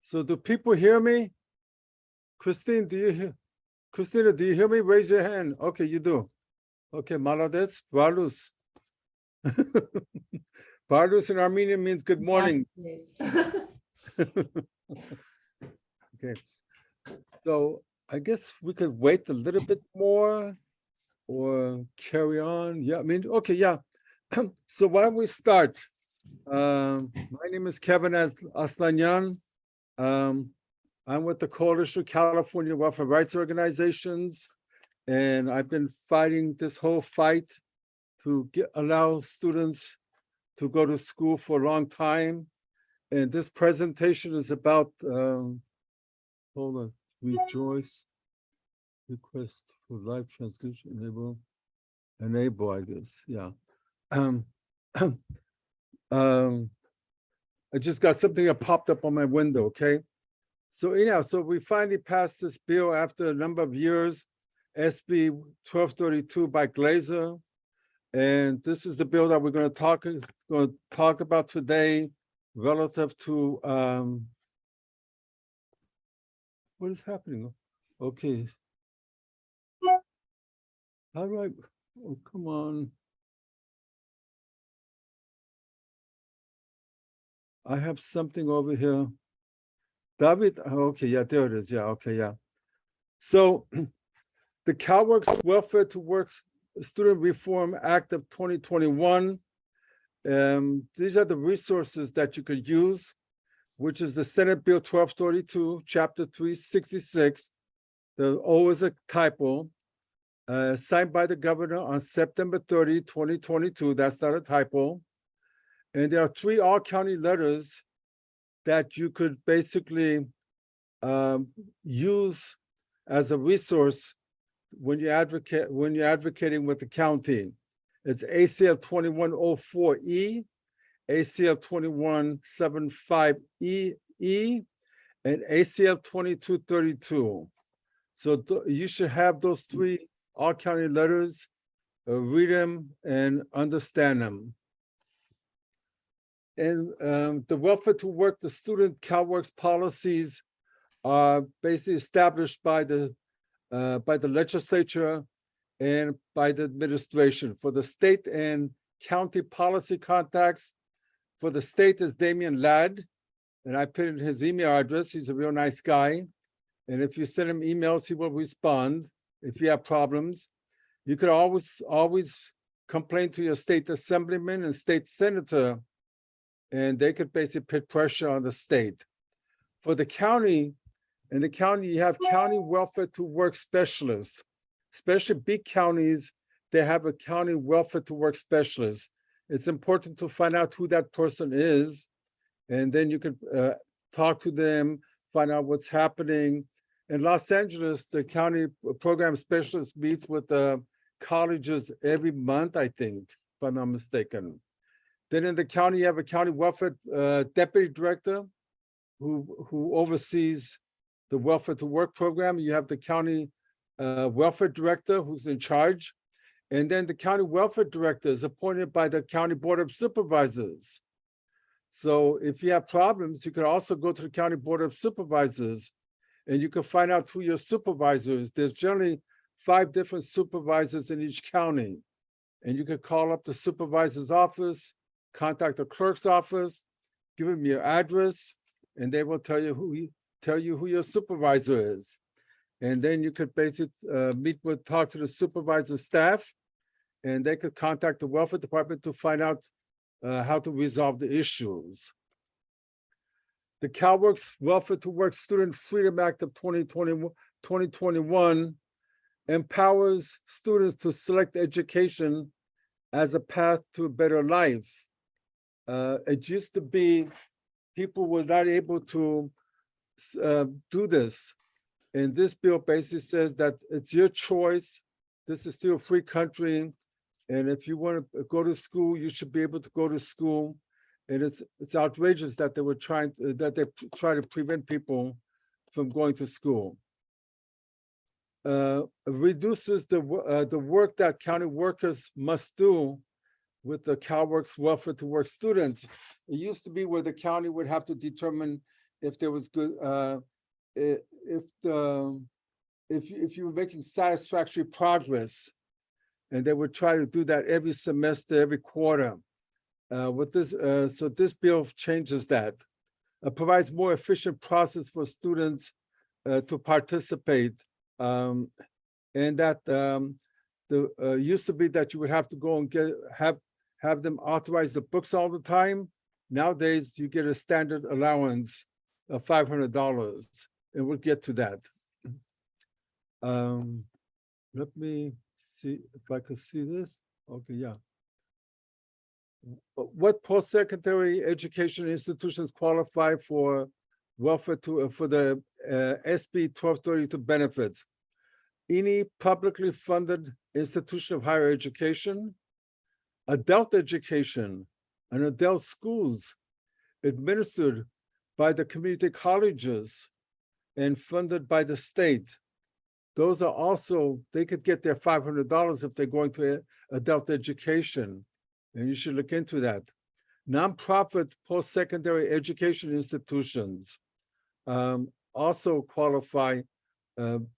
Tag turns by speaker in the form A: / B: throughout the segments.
A: So do people hear me? Christine, do you hear? Christina, do you hear me? Raise your hand. Okay, you do. Okay, Maladets, Barlus. Barlus in Armenian means good morning.
B: Yes.
A: Okay, so I guess we could wait a little bit more or carry on. Yeah, I mean, okay, yeah. So why don't we start? My name is Kevin Aslanyan. I'm with the Coalition of California Welfare Rights Organizations, and I've been fighting this whole fight to allow students to go to school for a long time. And this presentation is about, hold on, rejoice, request for live transcription, enable, I guess, yeah. I just got something that popped up on my window, okay? So anyhow, so we finally passed this bill after a number of years, SB 1232 by Glazer. And this is the bill that we're going to talk about today relative to what is happening? Okay. How do I, oh, come on. I have something over here. David, okay, yeah, there it is. Yeah, okay, yeah. So the CalWORKs Welfare to Work Student Reform Act of 2021. These are the resources that you could use, which is the Senate Bill 1232, Chapter 366. The O is a typo, signed by the governor on September 30, 2022. That's not a typo. And there are 3 all-county letters that you could basically use as a resource when you're advocating with the county. It's ACL 2104E, ACL 2175E, and ACL 2232. So you should have those 3 all-county letters, read them and understand them. And the Welfare to Work, the student CalWORKs policies are basically established by the legislature and by the administration. For the state and county policy contacts, for the state is Damian Ladd, and I put in his email address. He's a real nice guy. And if you send him emails, he will respond if you have problems. You could always complain to your state assemblyman and state senator, and they could basically put pressure on the state. For the county, in the county, you have county welfare to work specialists, especially big counties, they have a county welfare to work specialist. It's important to find out who that person is, and then you could talk to them, find out what's happening. In Los Angeles, the county program specialist meets with the colleges every month, I think, if I'm not mistaken. Then in the county, you have a county welfare deputy director who oversees the welfare to work program. You have the county welfare director who's in charge. And then the county welfare director is appointed by the county board of supervisors. So if you have problems, you can also go to the county board of supervisors and you can find out who your supervisor is. There's generally 5 different supervisors in each county. And you can call up the supervisor's office, contact the clerk's office, give them your address, and they will tell you who your supervisor is. And then you could basically talk to the supervisor staff, and they could contact the welfare department to find out how to resolve the issues. The CalWORKs Welfare to Work Student Freedom Act of 2021 empowers students to select education as a path to a better life. It used to be people were not able to do this. And this bill basically says that it's your choice. This is still a free country. And if you want to go to school, you should be able to go to school. And it's outrageous that they try to prevent people from going to school. Reduces the work that county workers must do with the CalWORKs Welfare to Work students. It used to be where the county would have to determine if there was good, if you were making satisfactory progress, and they would try to do that every semester, every quarter. With this, so this bill changes that, provides more efficient process for students to participate, and that the used to be that you would have to go and have them authorize the books all the time. Nowadays, you get a standard allowance of $500, and we'll get to that. Let me see if I could see this. Okay, yeah. What post-secondary education institutions qualify for welfare for the SB 1232 benefits? Any publicly funded institution of higher education, adult education, and adult schools administered by the community colleges and funded by the state. Those are also, they could get their $500 if they're going to adult education, and you should look into that. Nonprofit post-secondary education institutions also qualify.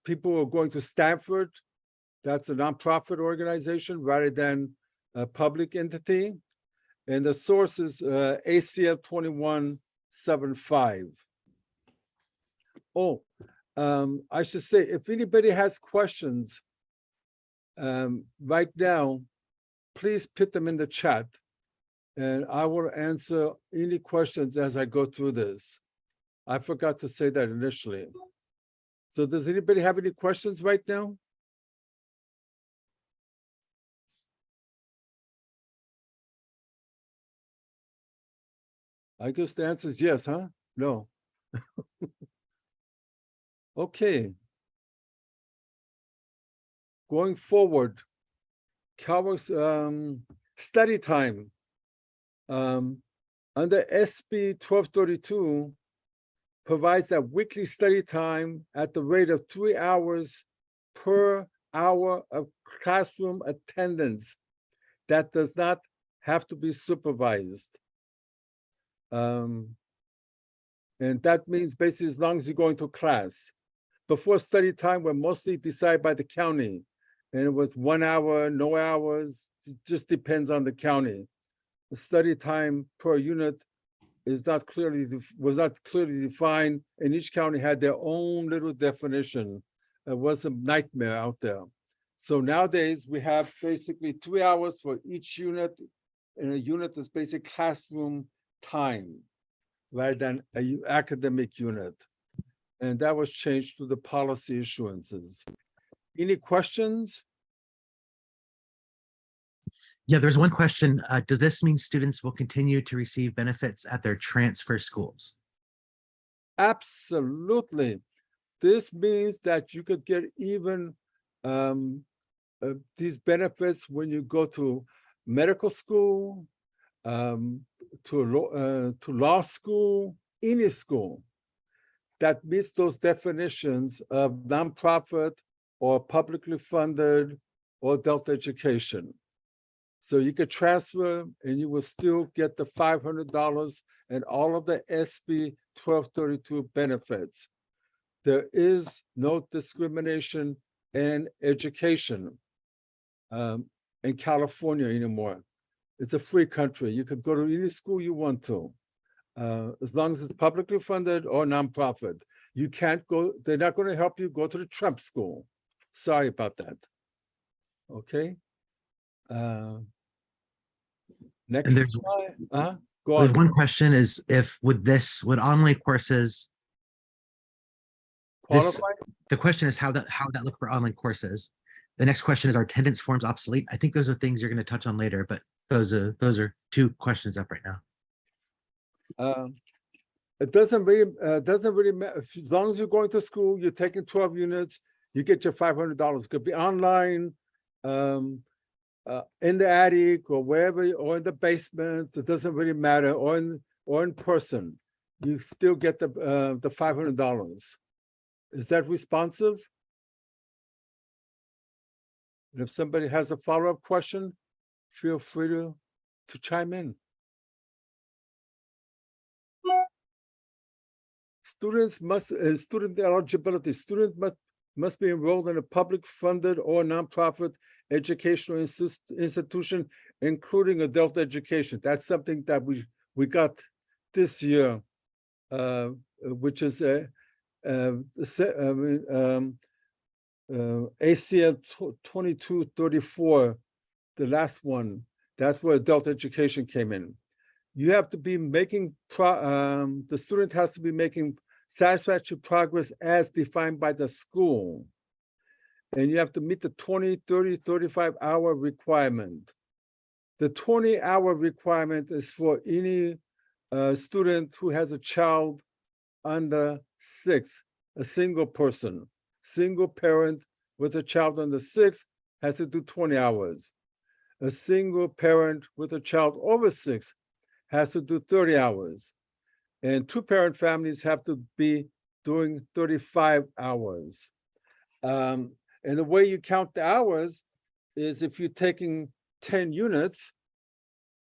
A: People who are going to Stanford, that's a nonprofit organization rather than a public entity. And the source is ACL 2175. Oh, I should say, if anybody has questions right now, please put them in the chat, and I will answer any questions as I go through this. I forgot to say that initially. So does anybody have any questions right now? I guess the answer is yes, huh? No. Okay. Going forward, CalWORKs study time. Under SB 1232 provides that weekly study time at the rate of 3 hours per hour of classroom attendance that does not have to be supervised. And that means basically as long as you're going to class. Before study time were mostly decided by the county, and it was 1 hour, no hours, it just depends on the county. The study time per unit was not clearly defined, and each county had their own little definition. It was a nightmare out there. So nowadays we have basically 3 hours for each unit, and a unit is basic classroom time rather than an academic unit. And that was changed through the policy issuances. Any questions?
B: Yeah, there's one question. Does this mean students will continue to receive benefits at their transfer schools?
A: Absolutely. This means that you could get even these benefits when you go to medical school, to law school, any school that meets those definitions of nonprofit or publicly funded or adult education. So you could transfer and you will still get the $500 and all of the SB 1232 benefits. There is no discrimination in education in California anymore. It's a free country. You could go to any school you want to, as long as it's publicly funded or nonprofit. You can't go, they're not going to help you go to the Trump school. Sorry about that. Okay. Next slide. Go on.
B: One question is if would online courses
A: Qualify?
B: The question is how that look for online courses. The next question is, are attendance forms obsolete? I think those are things you're going to touch on later, but those are two questions up right now.
A: It doesn't really matter. As long as you're going to school, you're taking 12 units, you get your $500. It could be online, in the attic or wherever, or in the basement. It doesn't really matter, or in person. You still get the $500. Is that responsive? And if somebody has a follow-up question, feel free to chime in. students must, student eligibility, student must be enrolled in a public funded or nonprofit educational institution, including adult education. That's something that we got this year, which is ACL 2234, the last one. That's where adult education came in. You have to be making, the student has to be making satisfactory progress as defined by the school. And you have to meet the 20, 30, 35-hour requirement. The 20-hour requirement is for any student who has a child under 6, a single person. Single parent with a child under 6 has to do 20 hours. A single parent with a child over 6 has to do 30 hours. And 2-parent families have to be doing 35 hours. And the way you count the hours is if you're taking 10 units,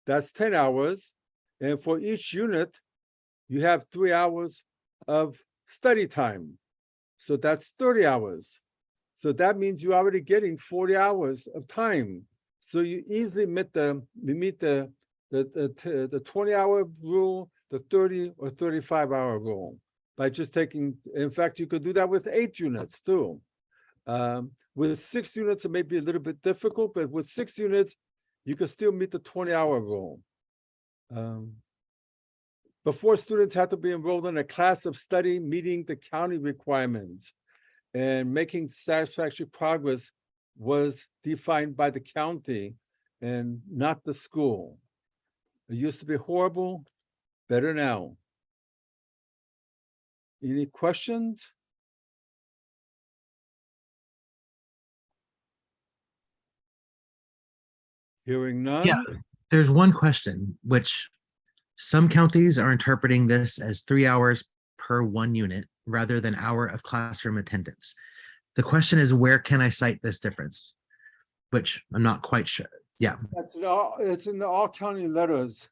A: that's 10 hours. And for each unit, you have 3 hours of study time. So that's 30 hours. So that means you're already getting 40 hours of time. So you easily meet the 20-hour rule, the 30 or 35-hour rule by just taking, in fact, you could do that with 8 units too. With 6 units, it may be a little bit difficult, but with 6 units, you can still meet the 20-hour rule. Before, students had to be enrolled in a class of study meeting the county requirements, and making satisfactory progress was defined by the county and not the school. It used to be horrible, better now. Any questions? Hearing none?
B: Yeah, there's one question, which some counties are interpreting this as 3 hours per 1 unit rather than hour of classroom attendance. The question is, where can I cite this difference? Which I'm not quite sure. Yeah.
A: It's in the all county letters.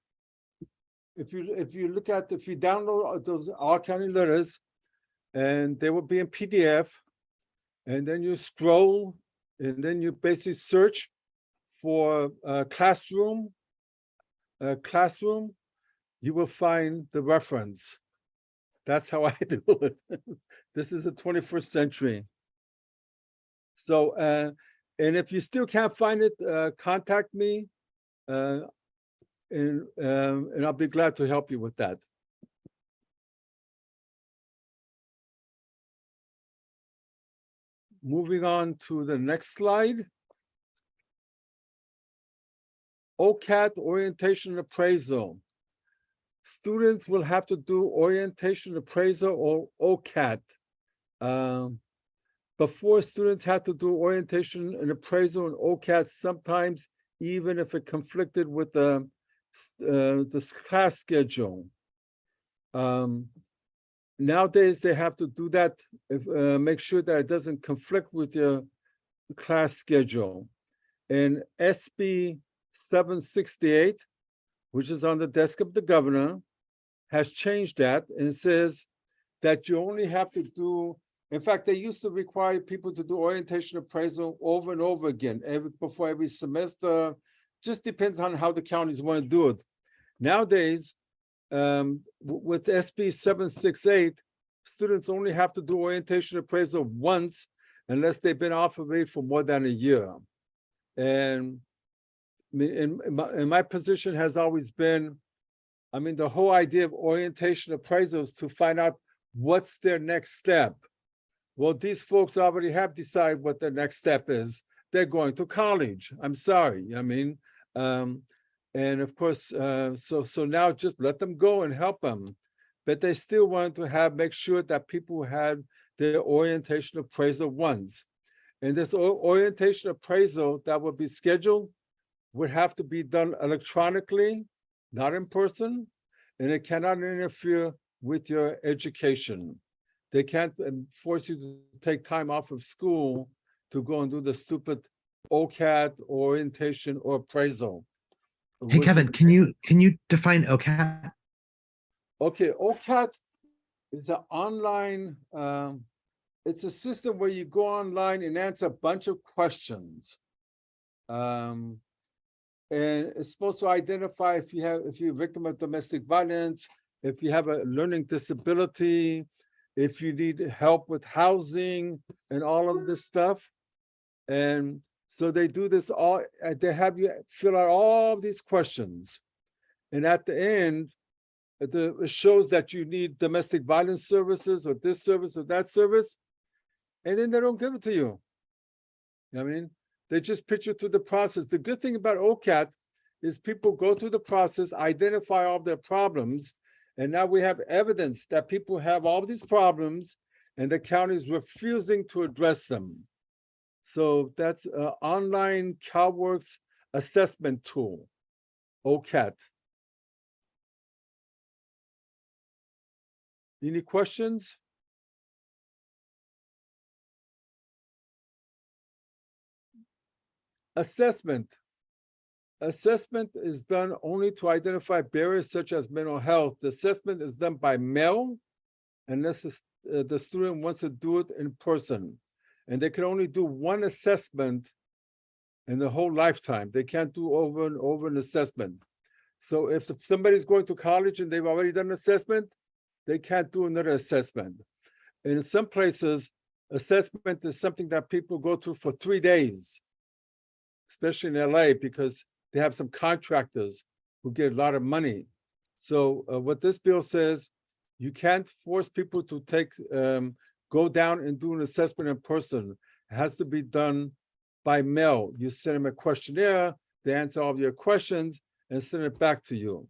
A: If you look at, if you download those all county letters, and they will be in PDF, and then you scroll, and then you basically search for classroom, you will find the reference. That's how I do it. This is the 21st century. So, and if you still can't find it, contact me, and I'll be glad to help you with that. Moving on to the next slide. OCAT, orientation appraisal. Students will have to do orientation appraisal or OCAT. Before, students had to do orientation and appraisal and OCAT sometimes, even if it conflicted with the class schedule. Nowadays, they have to do that, make sure that it doesn't conflict with your class schedule. And SB 768, which is on the desk of the governor, has changed that and says that you only have to do, in fact, they used to require people to do orientation appraisal over and over again, before every semester. Just depends on how the counties want to do it. Nowadays, with SB 768, students only have to do orientation appraisal once unless they've been off of it for more than a year. And my position has always been, I mean, the whole idea of orientation appraisal is to find out what's their next step. Well, these folks already have decided what their next step is. They're going to college. I'm sorry. I mean, and of course, so now just let them go and help them. But they still want to make sure that people had their orientation appraisal once. And this orientation appraisal that will be scheduled would have to be done electronically, not in person, and it cannot interfere with your education. They can't force you to take time off of school to go and do the stupid OCAT orientation or appraisal.
B: Hey, Kevin, can you define OCAT?
A: Okay, OCAT is an online, it's a system where you go online and answer a bunch of questions. And it's supposed to identify if you're a victim of domestic violence, if you have a learning disability, if you need help with housing and all of this stuff. And so they do this all, they have you fill out all these questions. And at the end, it shows that you need domestic violence services or this service or that service. And then they don't give it to you. I mean, they just pitch you through the process. The good thing about OCAT is people go through the process, identify all their problems, and now we have evidence that people have all these problems and the county is refusing to address them. So that's an online CalWORKs assessment tool, OCAT. Any questions? Assessment. Assessment is done only to identify barriers such as mental health. The assessment is done by mail unless the student wants to do it in person. And they can only do one assessment in the whole lifetime. They can't do over and over an assessment. So if somebody's going to college and they've already done an assessment, they can't do another assessment. And in some places, assessment is something that people go to for 3 days, especially in LA, because they have some contractors who get a lot of money. So what this bill says, you can't force people to go down and do an assessment in person. It has to be done by mail. You send them a questionnaire, they answer all of your questions and send it back to you.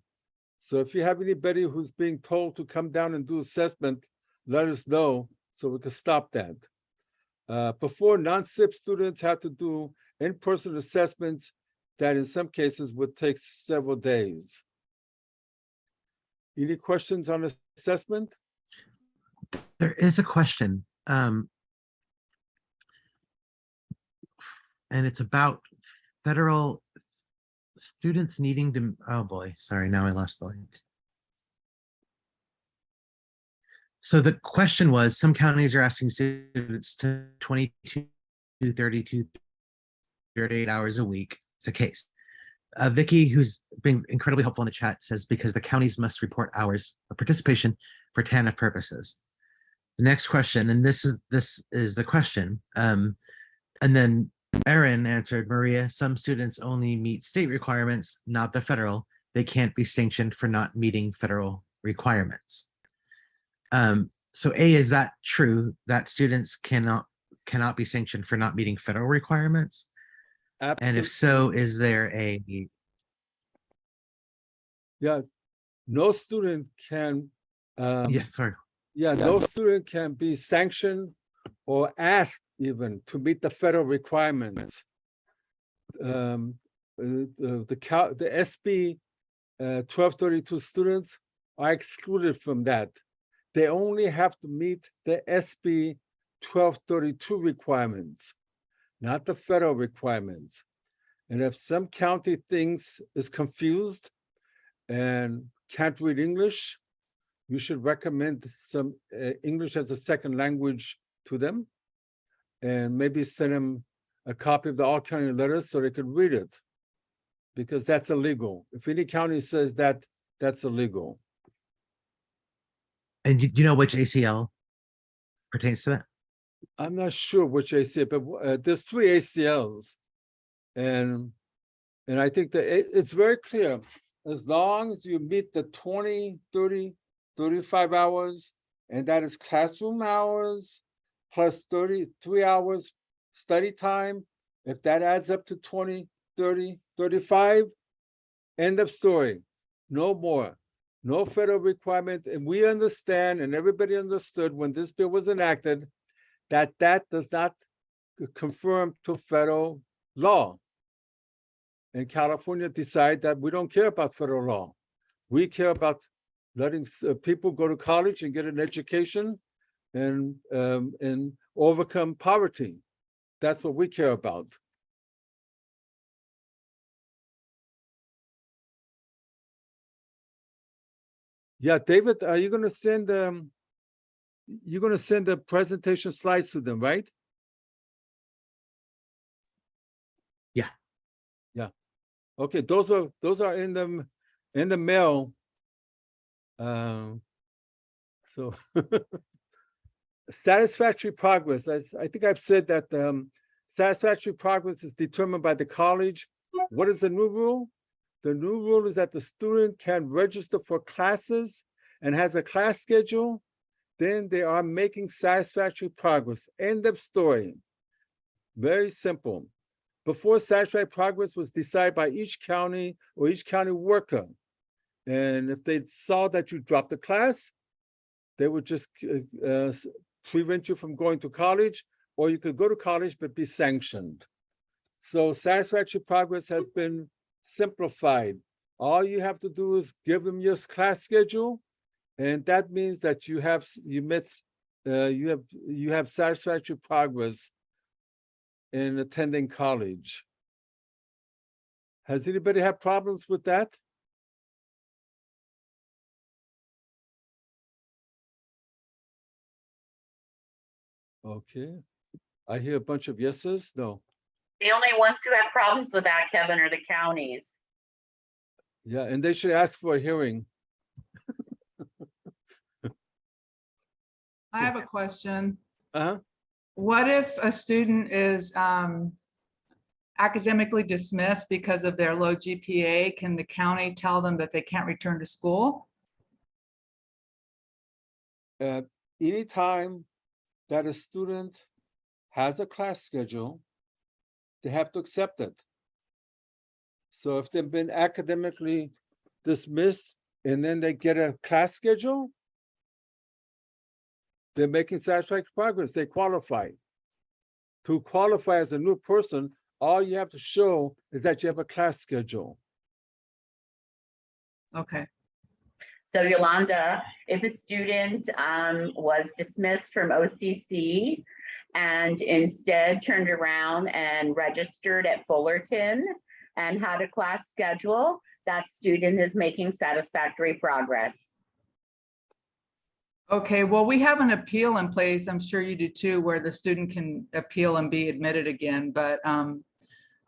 A: So if you have anybody who's being told to come down and do assessment, let us know so we can stop that. Before, non-SIP students had to do in-person assessments that in some cases would take several days. Any questions on assessment?
B: There is a question, and it's about federal students needing to, oh boy, sorry, now I lost the link. So the question was, some counties are asking students to 22, 32, 38 hours a week. It's the case. Vicky, who's been incredibly helpful in the chat, says because the counties must report hours of participation for TANF purposes. The next question, and this is the question, and then Erin answered, Maria, some students only meet state requirements, not the federal. They can't be sanctioned for not meeting federal requirements. So A, is that true that students cannot be sanctioned for not meeting federal requirements?
A: Absolutely.
B: And if so, is there a...
A: Yeah, no student can...
B: yes, sorry.
A: Yeah, no student can be sanctioned or asked even to meet the federal requirements. The SB 1232 students are excluded from that. They only have to meet the SB 1232 requirements, not the federal requirements. And if some county is confused and can't read English, you should recommend some English as a second language to them, and maybe send them a copy of the all county letters so they can read it, because that's illegal. If any county says that, that's illegal.
B: And do you know which ACL pertains to that?
A: I'm not sure which ACL, but there's 3 ACLs. And I think that it's very clear, as long as you meet the 20, 30, 35 hours, and that is classroom hours, plus 33 hours study time. If that adds up to 20, 30, 35, end of story. No more. No federal requirement. And we understand, and everybody understood when this bill was enacted, that does not conform to federal law. And California decided that we don't care about federal law. We care about letting people go to college and get an education and overcome poverty. That's what we care about. Yeah, David, are you going to send you're gonna send the presentation slides to them, right?
B: Yeah.
A: Yeah. Okay, those are in the mail. So satisfactory progress. I think I've said that satisfactory progress is determined by the college. What is the new rule? The new rule is that the student can register for classes and has a class schedule, then they are making satisfactory progress. End of story. Very simple. Before, satisfactory progress was decided by each county or each county worker. And if they saw that you dropped the class, they would just prevent you from going to college, or you could go to college but be sanctioned. So satisfactory progress has been simplified. All you have to do is give them your class schedule, and that means that you have satisfactory progress in attending college. Has anybody had problems with that? Okay, I hear a bunch of yeses. No.
C: The only ones who have problems with that, Kevin, are the counties.
A: Yeah, and they should ask for a hearing.
D: I have a question.
A: Uh-huh.
D: What if a student is academically dismissed because of their low GPA? Can the county tell them that they can't return to school?
A: Anytime that a student has a class schedule, they have to accept it. So if they've been academically dismissed and then they get a class schedule, they're making satisfactory progress. They qualify. To qualify as a new person, all you have to show is that you have a class schedule.
D: Okay.
C: So Yolanda, if a student was dismissed from OCC and instead turned around and registered at Fullerton and had a class schedule, that student is making satisfactory progress.
D: Okay, well, we have an appeal in place. I'm sure you do too, where the student can appeal and be admitted again. But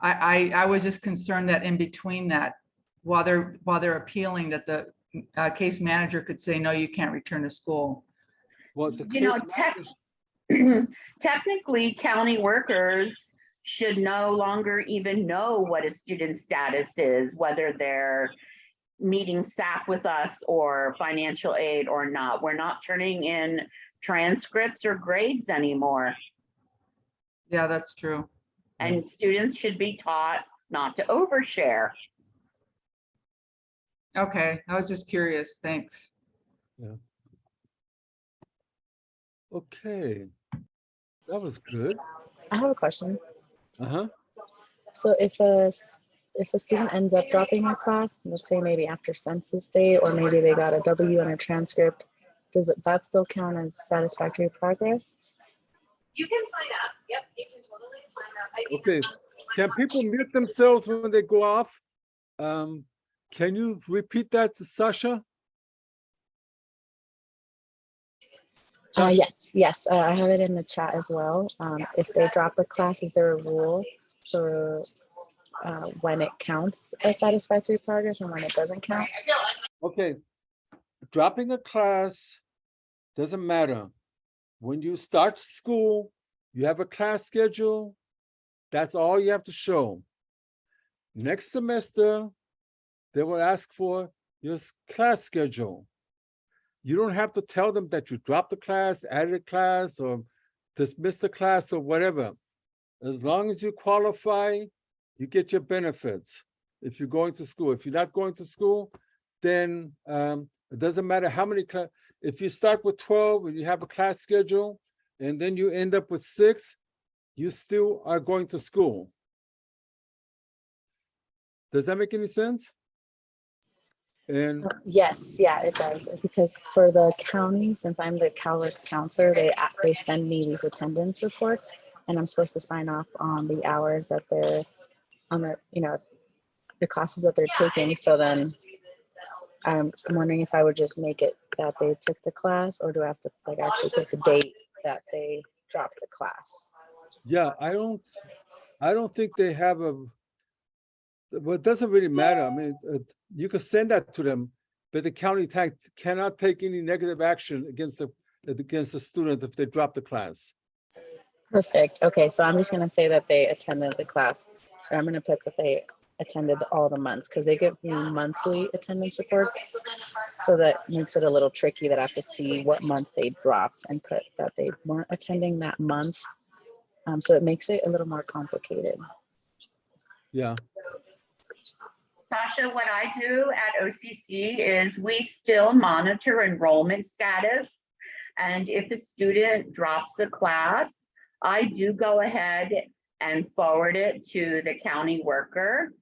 D: I was just concerned that in between that, while they're appealing, that the case manager could say, no, you can't return to school.
A: Well, the
C: You know,
A: case
C: technically, county workers should no longer even know what a student's status is, whether they're meeting SAP with us or financial aid or not. We're not turning in transcripts or grades anymore.
D: Yeah, that's true.
C: And students should be taught not to overshare.
D: Okay, I was just curious. Thanks.
A: Okay, that was good.
E: I have a question.
A: Uh-huh.
E: So if a student ends up dropping a class, let's say maybe after census day, or maybe they got a W on a transcript, does that still count as satisfactory progress?
F: You can sign up. Yep, you can totally sign up. I think
A: Okay, can people mute themselves when they go off? Can you repeat that to Sasha?
E: Yes. I have it in the chat as well. If they drop the class, is there a rule for when it counts as satisfactory progress and when it doesn't count?
A: Okay, dropping a class doesn't matter. When you start school, you have a class schedule. That's all you have to show. Next semester, they will ask for your class schedule. You don't have to tell them that you dropped the class, added a class, or dismissed the class or whatever. As long as you qualify, you get your benefits if you're going to school. If you're not going to school, then it doesn't matter how many classes. If you start with 12 and you have a class schedule, and then you end up with 6, you still are going to school. Does that make any sense? And
E: Yes, yeah, it does. Because for the county, since I'm the CalWORKs counselor, they send me these attendance reports, and I'm supposed to sign off on the hours that they're on the classes that they're taking. So then I'm wondering if I would just make it that they took the class, or do I have to like actually put the date that they dropped the class?
A: Yeah, I don't think they have a, well, it doesn't really matter. I mean, you can send that to them, but the county cannot take any negative action against the student if they drop the class.
E: Perfect. Okay, so I'm just gonna say that they attended the class. Or I'm gonna put that they attended all the months because they give me monthly attendance reports. So that makes it a little tricky that I have to see what month they dropped and put that they weren't attending that month. So it makes it a little more complicated.
A: Yeah,
C: Sasha, what I do at OCC is we still monitor enrollment status. And if a student drops a class, I do go ahead and forward it to the county worker,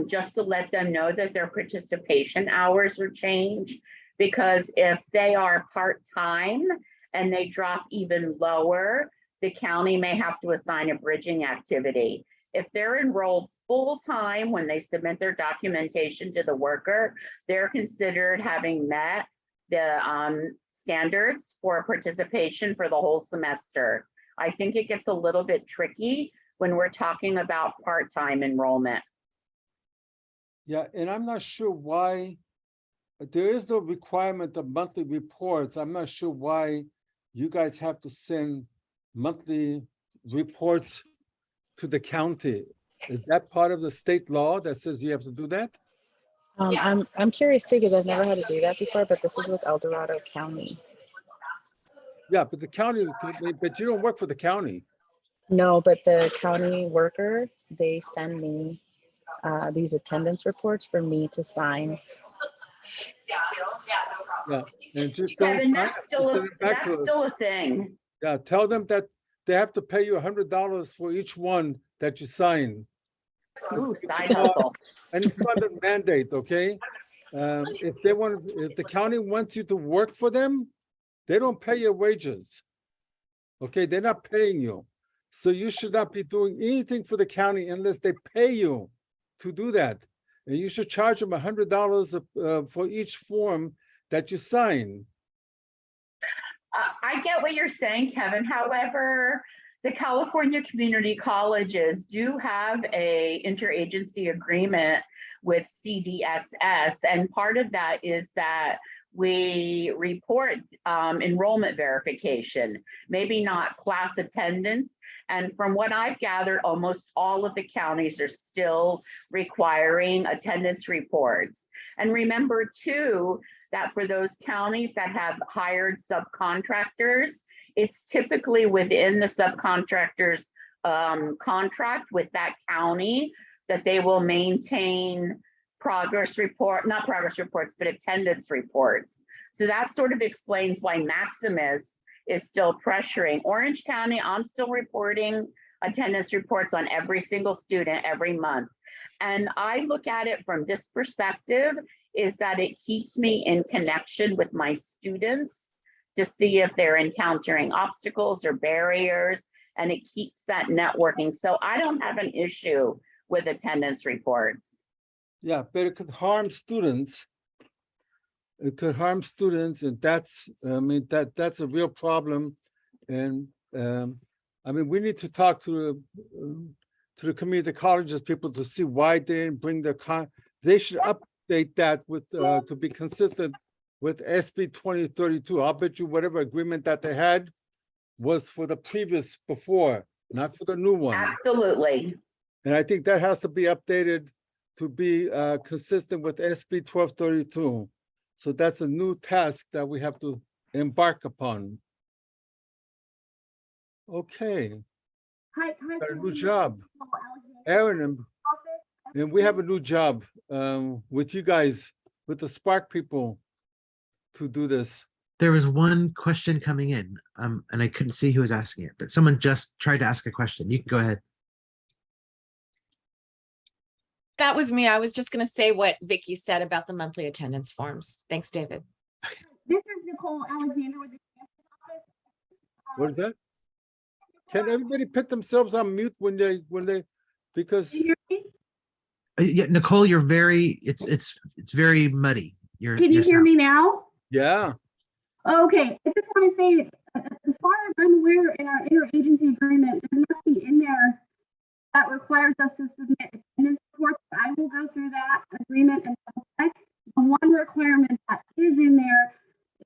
C: just to let them know that their participation hours are changed. Because if they are part-time and they drop even lower, the county may have to assign a bridging activity. If they're enrolled full-time when they submit their documentation to the worker, they're considered having met the standards for participation for the whole semester. I think it gets a little bit tricky when we're talking about part-time enrollment.
A: yeah, and I'm not sure why there is no requirement of monthly reports. I'm not sure why you guys have to send monthly reports to the county. Is that part of the state law that says you have to do that?
E: I'm curious too because I've never had to do that before, but this is with El Dorado County.
A: Yeah, but the county, but you don't work for the county.
E: No, but the county worker, they send me these attendance reports for me to sign.
A: Yeah, and just don't
C: Kevin,
A: sign
C: that's
A: it, just
C: still
A: send it back to us.
C: a thing.
A: Yeah, tell them that they have to pay you $100 for each one that you sign.
C: Ooh, side hustle.
A: And it's not a mandate, okay? If the county wants you to work for them, they don't pay your wages. Okay, they're not paying you. So you should not be doing anything for the county unless they pay you to do that. And you should charge them $100 for each form that you sign.
C: I get what you're saying, Kevin. However, the California community colleges do have a interagency agreement with CDSS. And part of that is that we report enrollment verification, maybe not class attendance. And from what I've gathered, almost all of the counties are still requiring attendance reports. And remember too, that for those counties that have hired subcontractors, it's typically within the subcontractor's contract with that county that they will maintain progress report, not progress reports, but attendance reports. So that sort of explains why Maximus is still pressuring. Orange County, I'm still reporting attendance reports on every single student every month. And I look at it from this perspective, is that it keeps me in connection with my students to see if they're encountering obstacles or barriers, and it keeps that networking. So I don't have an issue with attendance reports.
A: Yeah, but it could harm students. It could harm students, and that's, I mean, that's a real problem. And I mean, we need to talk to the community colleges people to see why they didn't bring their they should update that with to be consistent with SB 2032. I'll bet you whatever agreement that they had was for the previous before, not for the new one.
C: Absolutely.
A: And I think that has to be updated to be consistent with SB 1232. So that's a new task that we have to embark upon. Okay, got a new job. Aaron, and we have a new job with you guys, with the Spark people to do this.
B: There was one question coming in, and I couldn't see who was asking it, but someone just tried to ask a question. You can go ahead.
G: That was me. I was just going to say what Vicky said about the monthly attendance forms. Thanks, David.
F: This is Nicole Alexander with the Chancellor's office.
A: What is that? Can everybody put themselves on mute when they, because,
B: Yeah, Nicole, you're very, it's very muddy. Your
F: Can you hear
B: sound.
F: me now?
A: Yeah,
F: Okay, I just want to say, as far as I'm aware, in our interagency agreement, there's nothing in there that requires us to submit attendance reports. I will go through that agreement and double check. The one requirement that is in there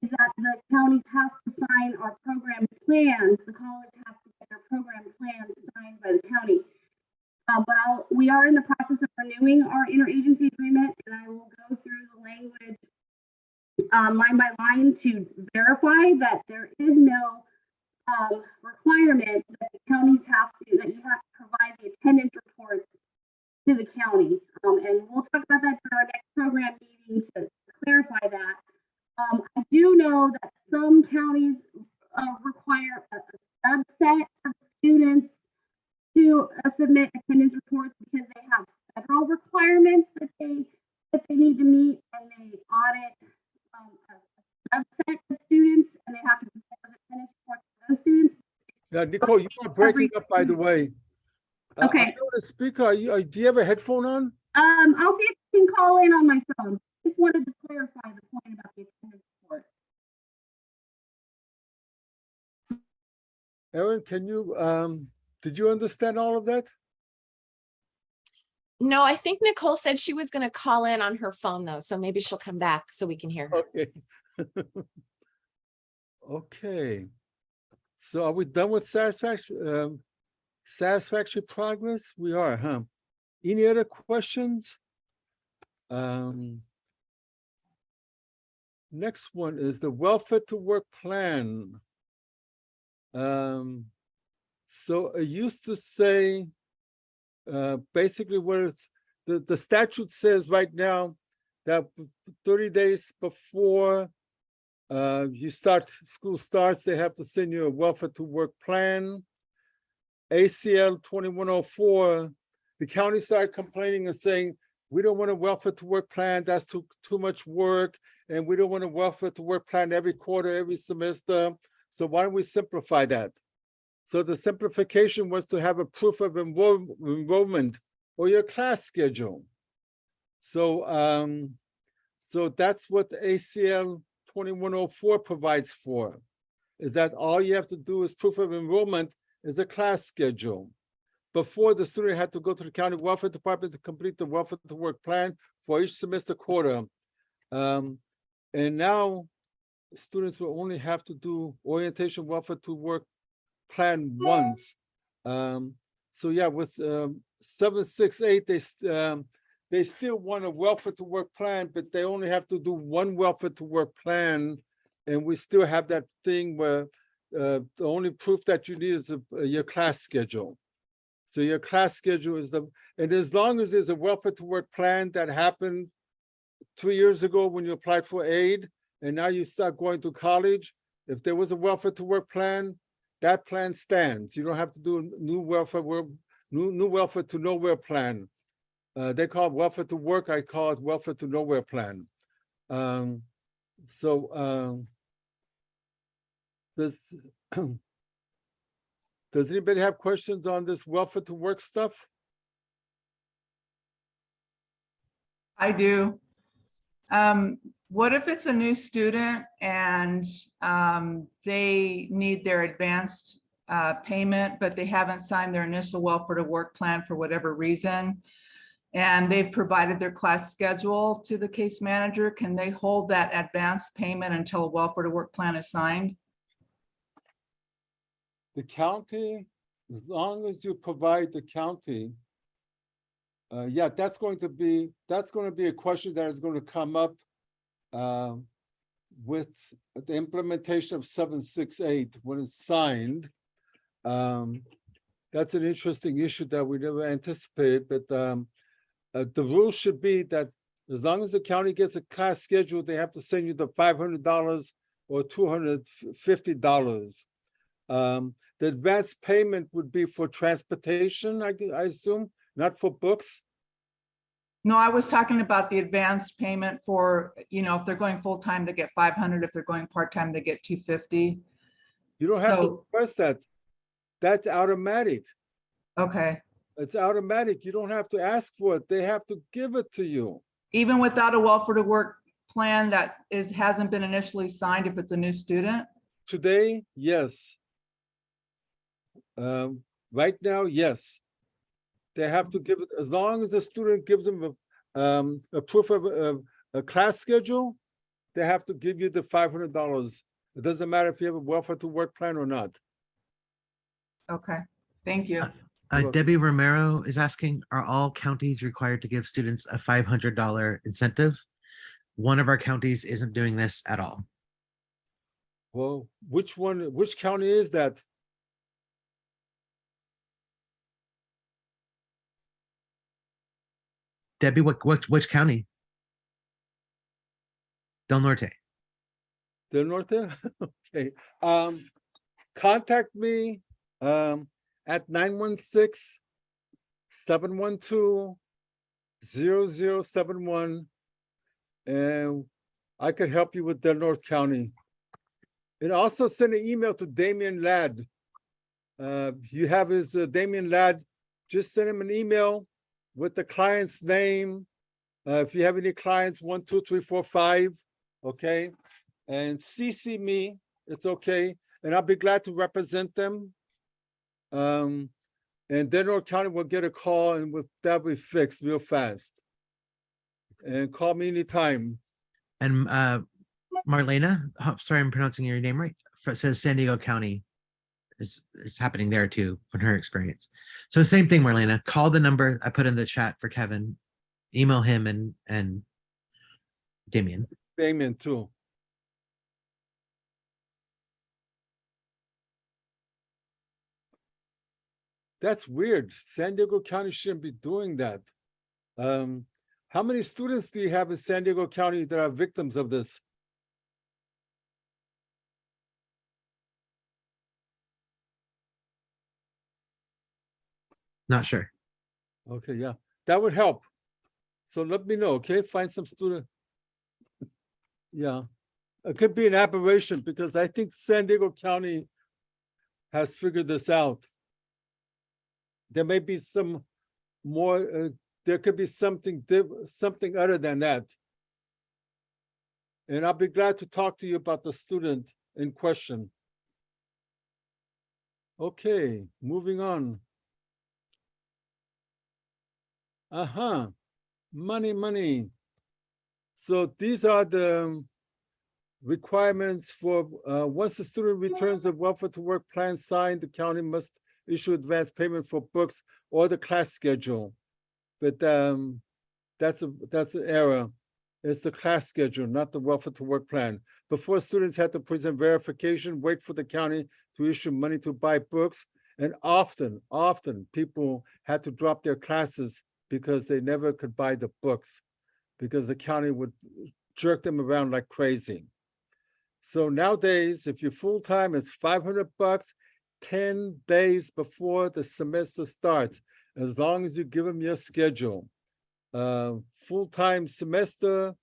F: is that the counties have to sign our program plans. The college has to get their program plans signed by the county. We are in the process of renewing our interagency agreement, and I will go through the language line by line to verify that there is no requirement that the counties that you have to provide the attendance reports to the county. And we'll talk about that for our next program meeting to clarify that. I do know that some counties require a subset of students to submit attendance reports because they have federal requirements that they need to meet, and they audit a subset of students, and they have to prepare attendance reports for those students.
A: now, Nicole, you are breaking up, by the way.
F: Okay.
A: I know the speaker, do you have a headphone on?
F: I'll see if I can call in on my phone. Just wanted to clarify the point about the attendance report.
A: Erin, can you, did you understand all of that?
G: No, I think Nicole said she was going to call in on her phone though. So maybe she'll come back so we can hear her.
A: Okay. Okay. So are we done with satisfactory progress? We are, huh? Any other questions? Next one is the welfare to work plan. So it used to say, basically what it's, the statute says right now that 30 days before school starts, they have to send you a welfare to work plan. ACL 2104, the county started complaining and saying, we don't want a welfare to work plan, that's too much work, and we don't want a welfare to work plan every quarter, every semester. So why don't we simplify that? So the simplification was to have a proof of enrollment or your class schedule. So so that's what the ACL 2104 provides for, is that all you have to do is proof of enrollment is a class schedule. Before, the student had to go to the county welfare department to complete the welfare to work plan for each semester quarter. And now students will only have to do orientation welfare to work plan once. So yeah, with 768, they still want a welfare to work plan, but they only have to do one welfare to work plan. And we still have that thing where the only proof that you need is your class schedule. So your class schedule is and as long as there's a welfare to work plan that happened 3 years ago when you applied for aid, and now you start going to college, if there was a welfare to work plan, that plan stands. You don't have to do a new welfare to nowhere plan. They call it welfare to work. I call it welfare to nowhere plan. Does anybody have questions on this welfare to work stuff?
D: I do. What if it's a new student and they need their advanced payment, but they haven't signed their initial welfare to work plan for whatever reason, and they've provided their class schedule to the case manager? Can they hold that advanced payment until a welfare to work plan is signed?
A: The county, as long as you provide the county, yeah, that's going to be a question that is going to come up with the implementation of 768 when it's signed. That's an interesting issue that we never anticipated, but the rule should be that as long as the county gets a class schedule, they have to send you the $500 or $250. The advance payment would be for transportation, I assume, not for books.
D: No, I was talking about the advanced payment for, if they're going full-time, they get 500. If they're going part-time, they get 250.
A: You don't have to request that. That's automatic.
D: Okay.
A: It's automatic. You don't have to ask for it. They have to give it to you.
D: Even without a welfare to work plan that hasn't been initially signed if it's a new student?
A: Today, yes. Right now, yes. They have to give it, as long as the student gives them a proof of a class schedule, they have to give you the $500. It doesn't matter if you have a welfare to work plan or not.
D: Okay, thank you.
A: welcome.
B: Debbie Romero is asking, are all counties required to give students a $500 incentive? One of our counties isn't doing this at all.
A: Well, which county is that?
B: Debbie, which county? Del Norte.
A: Del Norte? Okay. Contact me at 916-712-0071, and I could help you with Del Norte County. And also send an email to Damian Ladd. You have his Damian Ladd. Just send him an email with the client's name. If you have any clients, 1, 2, 3, 4, 5, okay? And CC me, it's okay. And I'll be glad to represent them. And Del Norte County will get a call and that'll be fixed real fast. And call me anytime.
B: And Marlena, sorry, I'm pronouncing your name right. Says San Diego County is happening there too, from her experience. So same thing, Marlena. Call the number I put in the chat for Kevin. Email him and Damien.
A: Damien too. That's weird. San Diego County shouldn't be doing that. How many students do you have in San Diego County that are victims of this?
B: Not sure.
A: Okay, yeah, that would help. So let me know, okay? Find some student. Yeah, it could be an aberration because I think San Diego County has figured this out. There may be some more, there could be something other than that. And I'll be glad to talk to you about the student in question. Okay, moving on. Money. So these are the requirements for once the student returns the welfare to work plan signed, the county must issue advance payment for books or the class schedule. But that's an error. It's the class schedule, not the welfare to work plan. Before, students had to present verification, wait for the county to issue money to buy books, and often people had to drop their classes because they never could buy the books because the county would jerk them around like crazy. So nowadays, if you're full-time, it's $500, 10 days before the semester starts, as long as you give them your schedule. Full-time semester,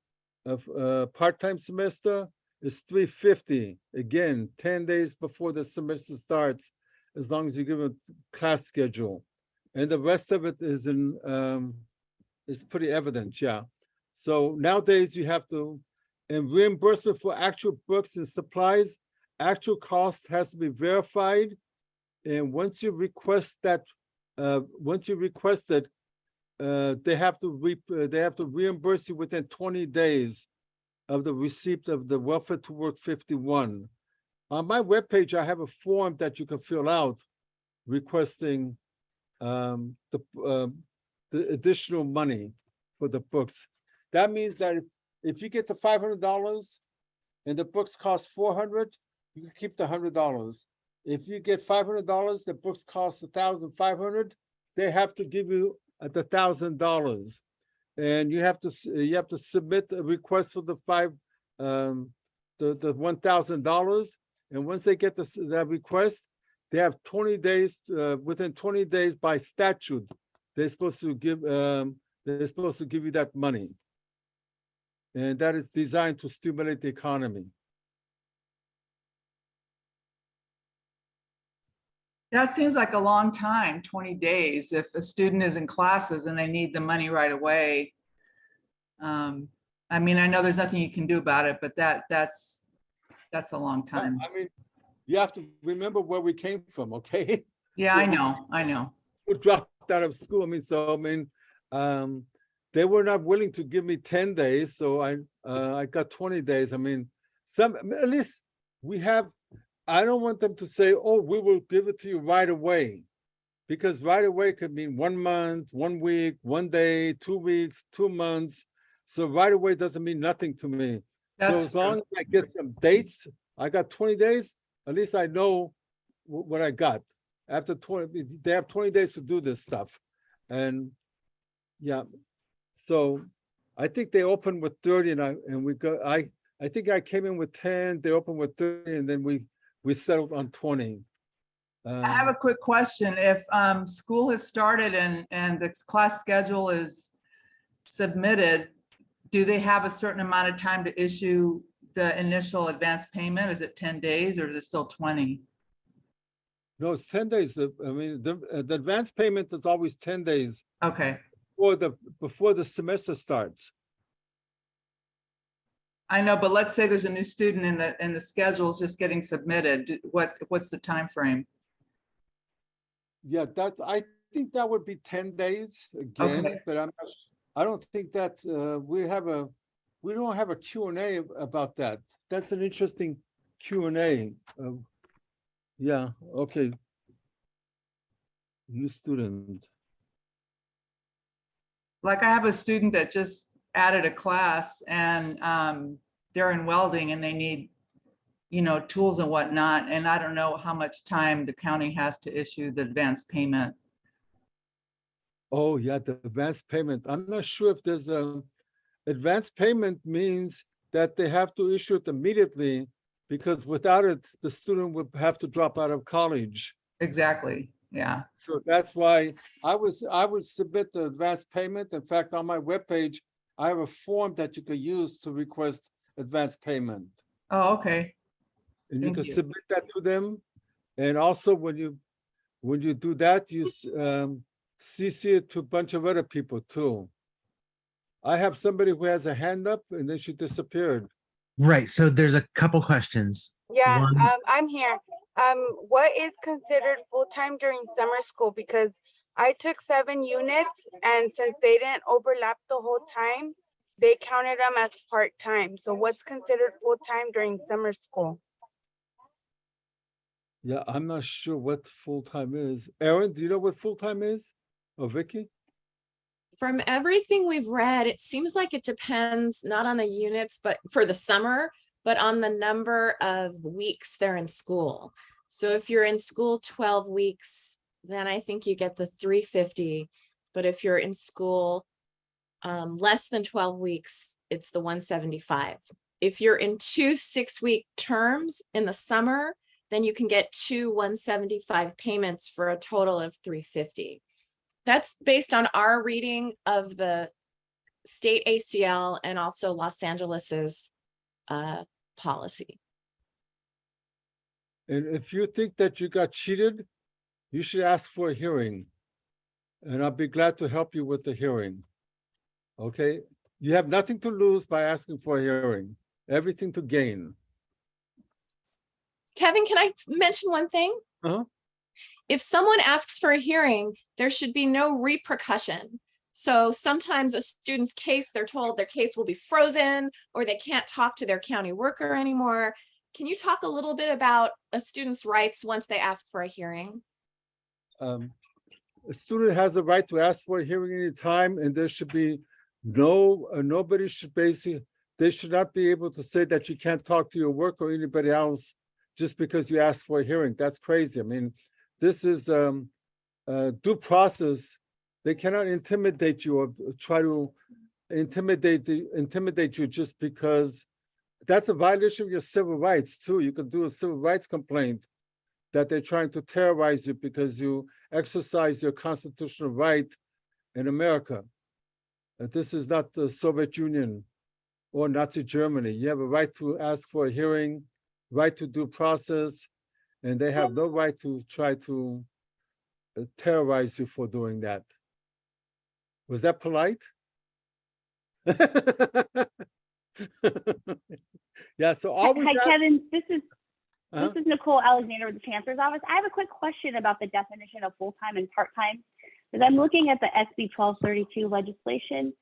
A: part-time semester is $350. Again, 10 days before the semester starts, as long as you give them a class schedule. And the rest of it is pretty evident, yeah. So nowadays you have to, and reimbursement for actual books and supplies, actual cost has to be verified. And once you request that, they have to reimburse you within 20 days of the receipt of the Welfare to Work 51. On my webpage, I have a form that you can fill out requesting the additional money for the books. That means that if you get the $500 and the books cost $400, you can keep the $100. If you get $500, the books cost $1,500, they have to give you the $1,000, and you have to submit a request for the $1,000. And once they get that request, they have 20 days. Within 20 days, by statute, they're supposed to give you that money, and that is designed to stimulate the economy.
D: That seems like a long time, 20 days, if a student is in classes and they need the money right away. I I mean, I know there's nothing you can do about it, but that's a long time.
A: I mean, you have to remember where we came from, okay?
D: Yeah, I know.
A: Who dropped out of school. I mean, so I mean, they were not willing to give me 10 days, so I got 20 days. I mean, at least we have. I don't want them to say, "Oh, we will give it to you right away," because right away could mean 1 month, 1 week, 1 day, 2 weeks, 2 months. So right away doesn't mean nothing to me.
D: That's
A: so as long as I get some dates, I got 20 days. At least I know what I got. After 20, they have 20 days to do this stuff. And yeah, so I think they opened with 30 I think I came in with 10, they opened with 30, and then we settled on 20.
D: I have a quick question. If school has started and the class schedule is submitted, do they have a certain amount of time to issue the initial advance payment? Is it 10 days or is it still 20?
A: No, it's 10 days. I mean, the advance payment is always 10 days
D: Okay.
A: before the semester starts.
D: I know, but let's say there's a new student and the schedule is just getting submitted. What's the time frame?
A: Yeah, I think that would be 10 days again,
D: Okay.
A: but I don't think that we don't have a Q&A about that. That's an interesting Q&A. Yeah, okay. New student.
D: Like I have a student that just added a class and they're in welding and they need, tools and whatnot. And I don't know how much time the county has to issue the advance payment.
A: Oh, yeah, the advance payment. I'm not sure if there's advance payment means that they have to issue it immediately, because without it, the student would have to drop out of college.
D: Exactly. Yeah.
A: So that's why I would submit the advance payment. In fact, on my webpage, I have a form that you could use to request advance payment.
D: Oh, okay.
A: And you
D: Thank
A: can
D: you.
A: submit that to them. And also when you do that, you CC it to a bunch of other people too. I have somebody who has a hand up and then she disappeared.
B: Right. So there's a couple questions.
H: Yeah,
B: One-
H: I'm here. What is considered full-time during summer school? Because I took 7 units and since they didn't overlap the whole time, they counted them as part-time. So what's considered full-time during summer school?
A: Yeah, I'm not sure what full-time is. Erin, do you know what full-time is? Or Vicky?
G: From everything we've read, it seems like it depends not on the units, but for the summer, but on the number of weeks they're in school. So if you're in school 12 weeks, then I think you get the 350. But if you're in school less than 12 weeks, it's the 175. If you're in 2 6-week terms in the summer, then you can get 2 175 payments for a total of 350. That's based on our reading of the state ACL and also Los Angeles's policy.
A: And if you think that you got cheated, you should ask for a hearing. And I'll be glad to help you with the hearing. Okay? You have nothing to lose by asking for a hearing, everything to gain.
G: Kevin, can I mention one thing?
A: Uh-huh.
G: If someone asks for a hearing, there should be no repercussion. So sometimes a student's case, they're told their case will be frozen or they can't talk to their county worker anymore. Can you talk a little bit about a student's rights once they ask for a hearing?
A: A student has a right to ask for a hearing anytime, and there should be nobody should they should not be able to say that you can't talk to your worker or anybody else just because you asked for a hearing. That's crazy. I mean, this is due process. They cannot intimidate you or try to intimidate you just because that's a violation of your civil rights too. You can do a civil rights complaint that they're trying to terrorize you because you exercise your constitutional right in America. And this is not the Soviet Union or Nazi Germany. You have a right to ask for a hearing, right to due process, and they have no right to try to terrorize you for doing that. Was that polite? Yeah, so all we
F: Hi,
A: got,
F: Kevin. This is
A: uh-huh.
F: Nicole Alexander with the Chancellor's Office. I have a quick question about the definition of full-time and part-time. Because I'm looking at the SB 1232 legislation,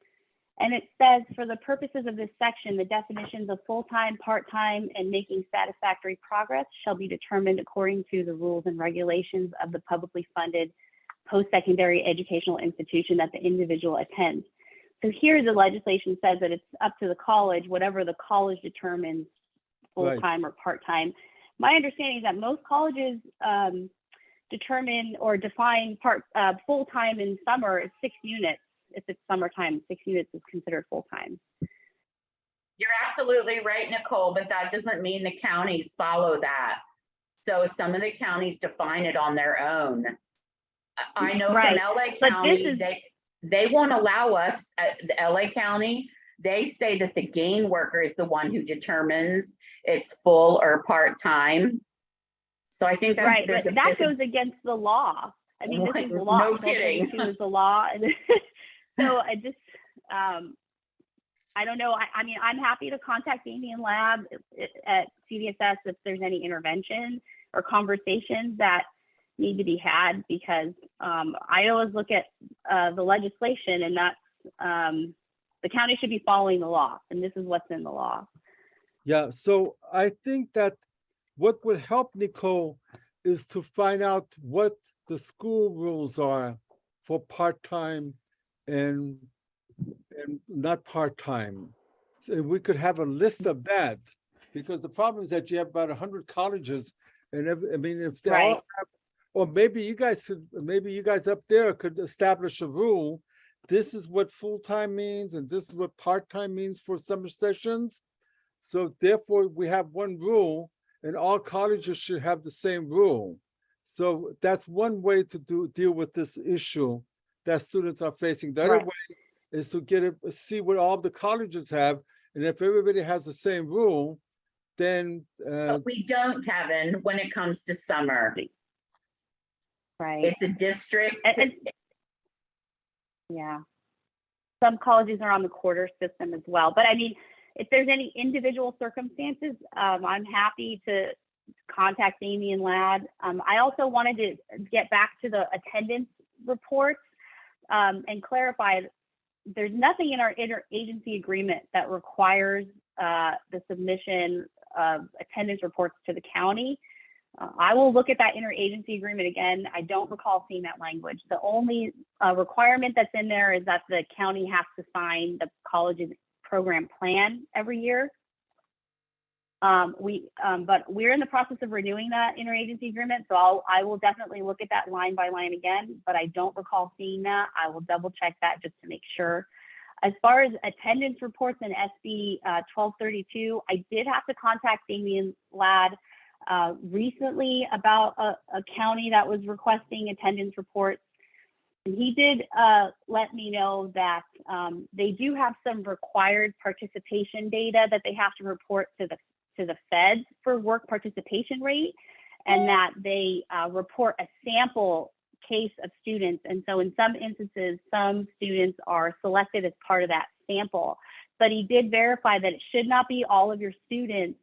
F: and it says, for the purposes of this section, the definitions of full-time, part-time, and making satisfactory progress shall be determined according to the rules and regulations of the publicly funded post-secondary educational institution that the individual attends. So here the legislation says that it's up to the college, whatever the college determines full-time or part-time. My understanding is that most colleges determine or define full-time in summer is 6 units. If it's summertime, 6 units is considered full-time.
C: You're absolutely right, Nicole, but that doesn't mean the counties follow that. So some of the counties define it on their own. I know
F: Right.
C: from LA
F: But
C: County,
F: this is-
C: they won't allow us at the LA County. They say that the gain worker is the one who determines it's full or part-time. So I think that
F: Right,
C: there's
F: but
C: a,
F: that
C: there's a-
F: goes against the law. I mean, this is the law.
C: No kidding.
F: 1232 is the law. So I just, I don't know. I mean, I'm happy to contact Damien Lab at CDSS if there's any intervention or conversations that need to be had, because I always look at the legislation, and that's the county should be following the law, and this is what's in the law.
A: Yeah, so I think that what would help Nicole is to find out what the school rules are for part-time and not part-time. So we could have a list of that, because the problem is that you have about 100 colleges, and I mean, if they all
F: Right.
A: have, or maybe you guys up there could establish a rule. This is what full-time means, and this is what part-time means for summer sessions. So therefore, we have one rule, and all colleges should have the same rule. So that's one way to deal with this issue that students are facing. The other
F: Right.
A: way is to see what all the colleges have, and if everybody has the same rule, then
C: but we don't, Kevin, when it comes to summer.
F: Right.
C: It's a district.
F: Yeah. Some colleges are on the quarter system as well. But I mean, if there's any individual circumstances, I'm happy to contact Damien Ladd. I also wanted to get back to the attendance reports and clarify there's nothing in our interagency agreement that requires the submission of attendance reports to the county. I will look at that interagency agreement again. I don't recall seeing that language. The only requirement that's in there is that the county has to sign the college's program plan every year. But we're in the process of renewing that interagency agreement, so I will definitely look at that line by line again, but I don't recall seeing that. I will double check that just to make sure. As far as attendance reports in SB 1232, I did have to contact Damien Ladd recently about a county that was requesting attendance reports. And he did let me know that they do have some required participation data that they have to report to the feds for work participation rate, and that they report a sample case of students. And so in some instances, some students are selected as part of that sample, but he did verify that it should not be all of your students.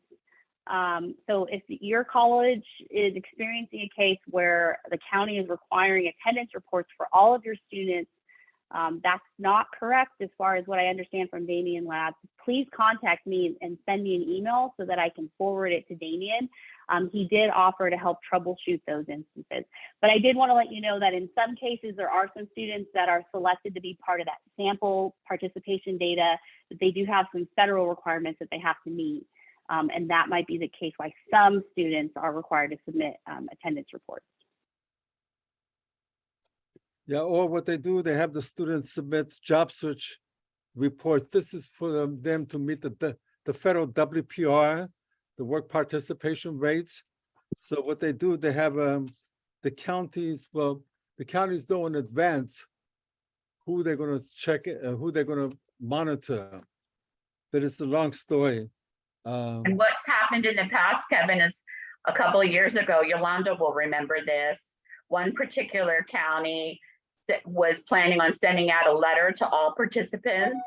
F: So if your college is experiencing a case where the county is requiring attendance reports for all of your students, that's not correct as far as what I understand from Damien Labs. Please contact me and send me an email so that I can forward it to Damien. He did offer to help troubleshoot those instances. But I did want to let you know that in some cases, there are some students that are selected to be part of that sample participation data, but they do have some federal requirements that they have to meet. And that might be the case why some students are required to submit attendance reports.
A: yeah, or what they do, they have the students submit job search reports. This is for them to meet the federal WPR, the work participation rates. So what they do, they have the counties know in advance who they're going to check, who they're going to monitor. But it's a long story.
C: And what's happened in the past, Kevin, is a couple of years ago, Yolanda will remember this. One particular county was planning on sending out a letter to all participants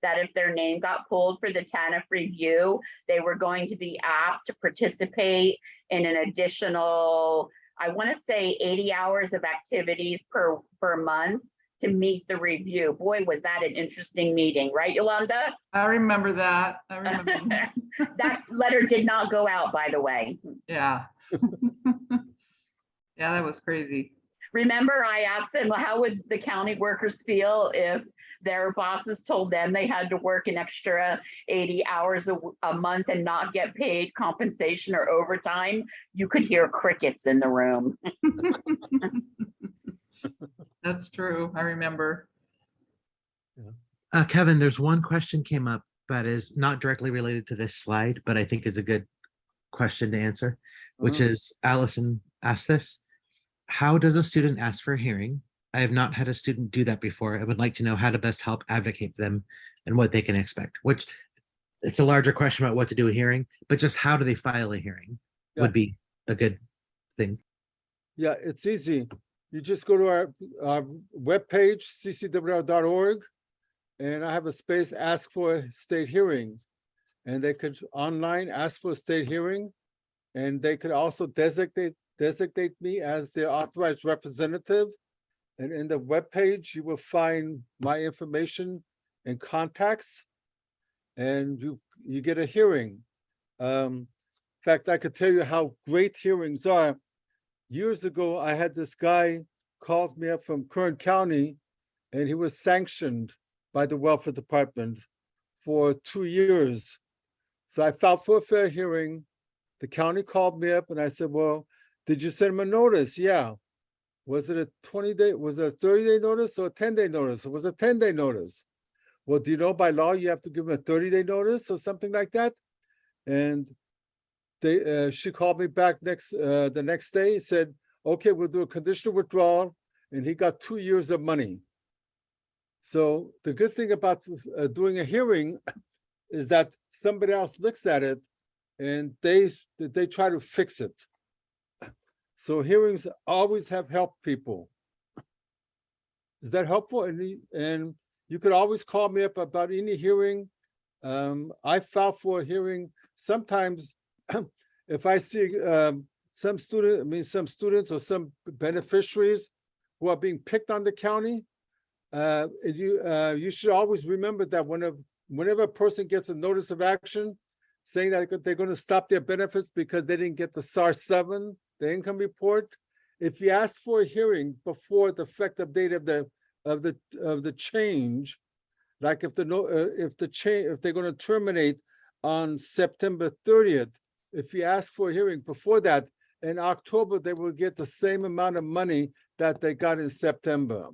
C: that if their name got pulled for the TANF review, they were going to be asked to participate in an additional, I want to say 80 hours of activities per month to meet the review. Boy, was that an interesting meeting, right, Yolanda?
D: I remember that. I remember. that.
C: That letter did not go out, by the way.
D: Yeah. Yeah, that was crazy.
C: Remember, I asked them, well, how would the county workers feel if their bosses told them they had to work an extra 80 hours a month and not get paid compensation or overtime? You could hear crickets in the room.
D: That's true. I remember.
B: Kevin, there's one question came up that is not directly related to this slide, but I think is a good question to answer, which is Allison asked this. How does a student ask for a hearing? I have not had a student do that before. I would like to know how to best help advocate for them and what they can expect, which it's a larger question about what to do a hearing, but just how do they file a hearing would be a good thing.
A: Yeah, it's easy. You just go to our webpage, ccwl.org, and I have a space, ask for a state hearing. And they could online ask for a state hearing, and they could also designate me as their authorized representative. And in the webpage, you will find my information and contacts, and you get a hearing. In fact, I could tell you how great hearings are. Years ago, I had this guy called me up from Kern County, and he was sanctioned by the welfare department for 2 years. So I filed for a fair hearing. The county called me up and I said, well, did you send him a notice? Yeah. Was it a 20-day, was it a 30-day notice or a 10-day notice? It was a 10-day notice. Well, do you know by law you have to give him a 30-day notice or something like that? And she called me back the next day, said, okay, we'll do a conditional withdrawal. And he got 2 years of money. So the good thing about doing a hearing is that somebody else looks at it and they try to fix it. So hearings always have helped people. Is that helpful? And you could always call me up about any hearing. I file for a hearing. Sometimes if I see some students or some beneficiaries who are being picked on the county, you should always remember that whenever a person gets a notice of action saying that they're going to stop their benefits because they didn't get the SAR-7, the income report, if you ask for a hearing before the effective date of the change, like if they're going to terminate on September 30th, if you ask for a hearing before that, in October they will get the same amount of money that they got in September.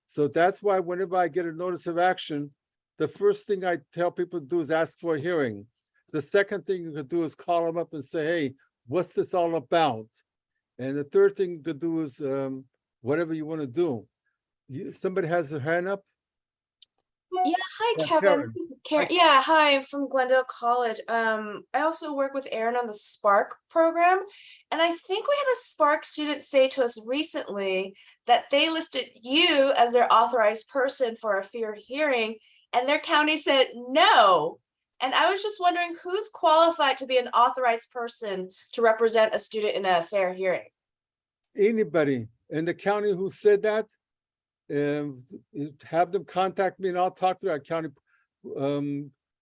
A: So that's why whenever I get a notice of action, the first thing I tell people to do is ask for a hearing. The second thing you could do is call them up and say, hey, what's this all about? And the third thing you could do is whatever you want to do. Somebody has their hand up?
I: Yeah, hi,
A: Yeah,
I: Kevin.
A: Karen.
I: Karen. Yeah, hi, I'm from Glendale College. I also work with Aaron on the Spark program. And I think we had a Spark student say to us recently that they listed you as their authorized person for a fair hearing, and their county said no. And I was just wondering who's qualified to be an authorized person to represent a student in a fair hearing?
A: Anybody in the county who said that, have them contact me and I'll talk to our county.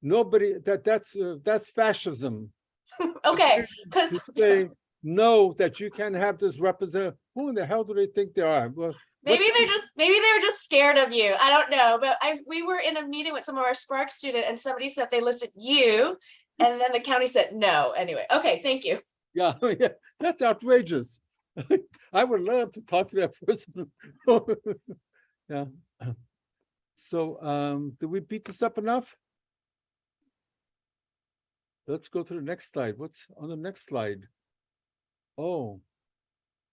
A: Nobody, that's fascism.
I: Okay, because
A: They know that you can have this representative. Who in the hell do they think they are? Well,
I: maybe they're just scared of you. I don't know, but we were in a meeting with some of our Spark students and somebody said they listed you, and then the county said no. Anyway, okay, thank you.
A: Yeah, yeah, that's outrageous. I would love to talk to that person. Yeah. So, did we beat this up enough? Let's go to the next slide. What's on the next slide? Oh,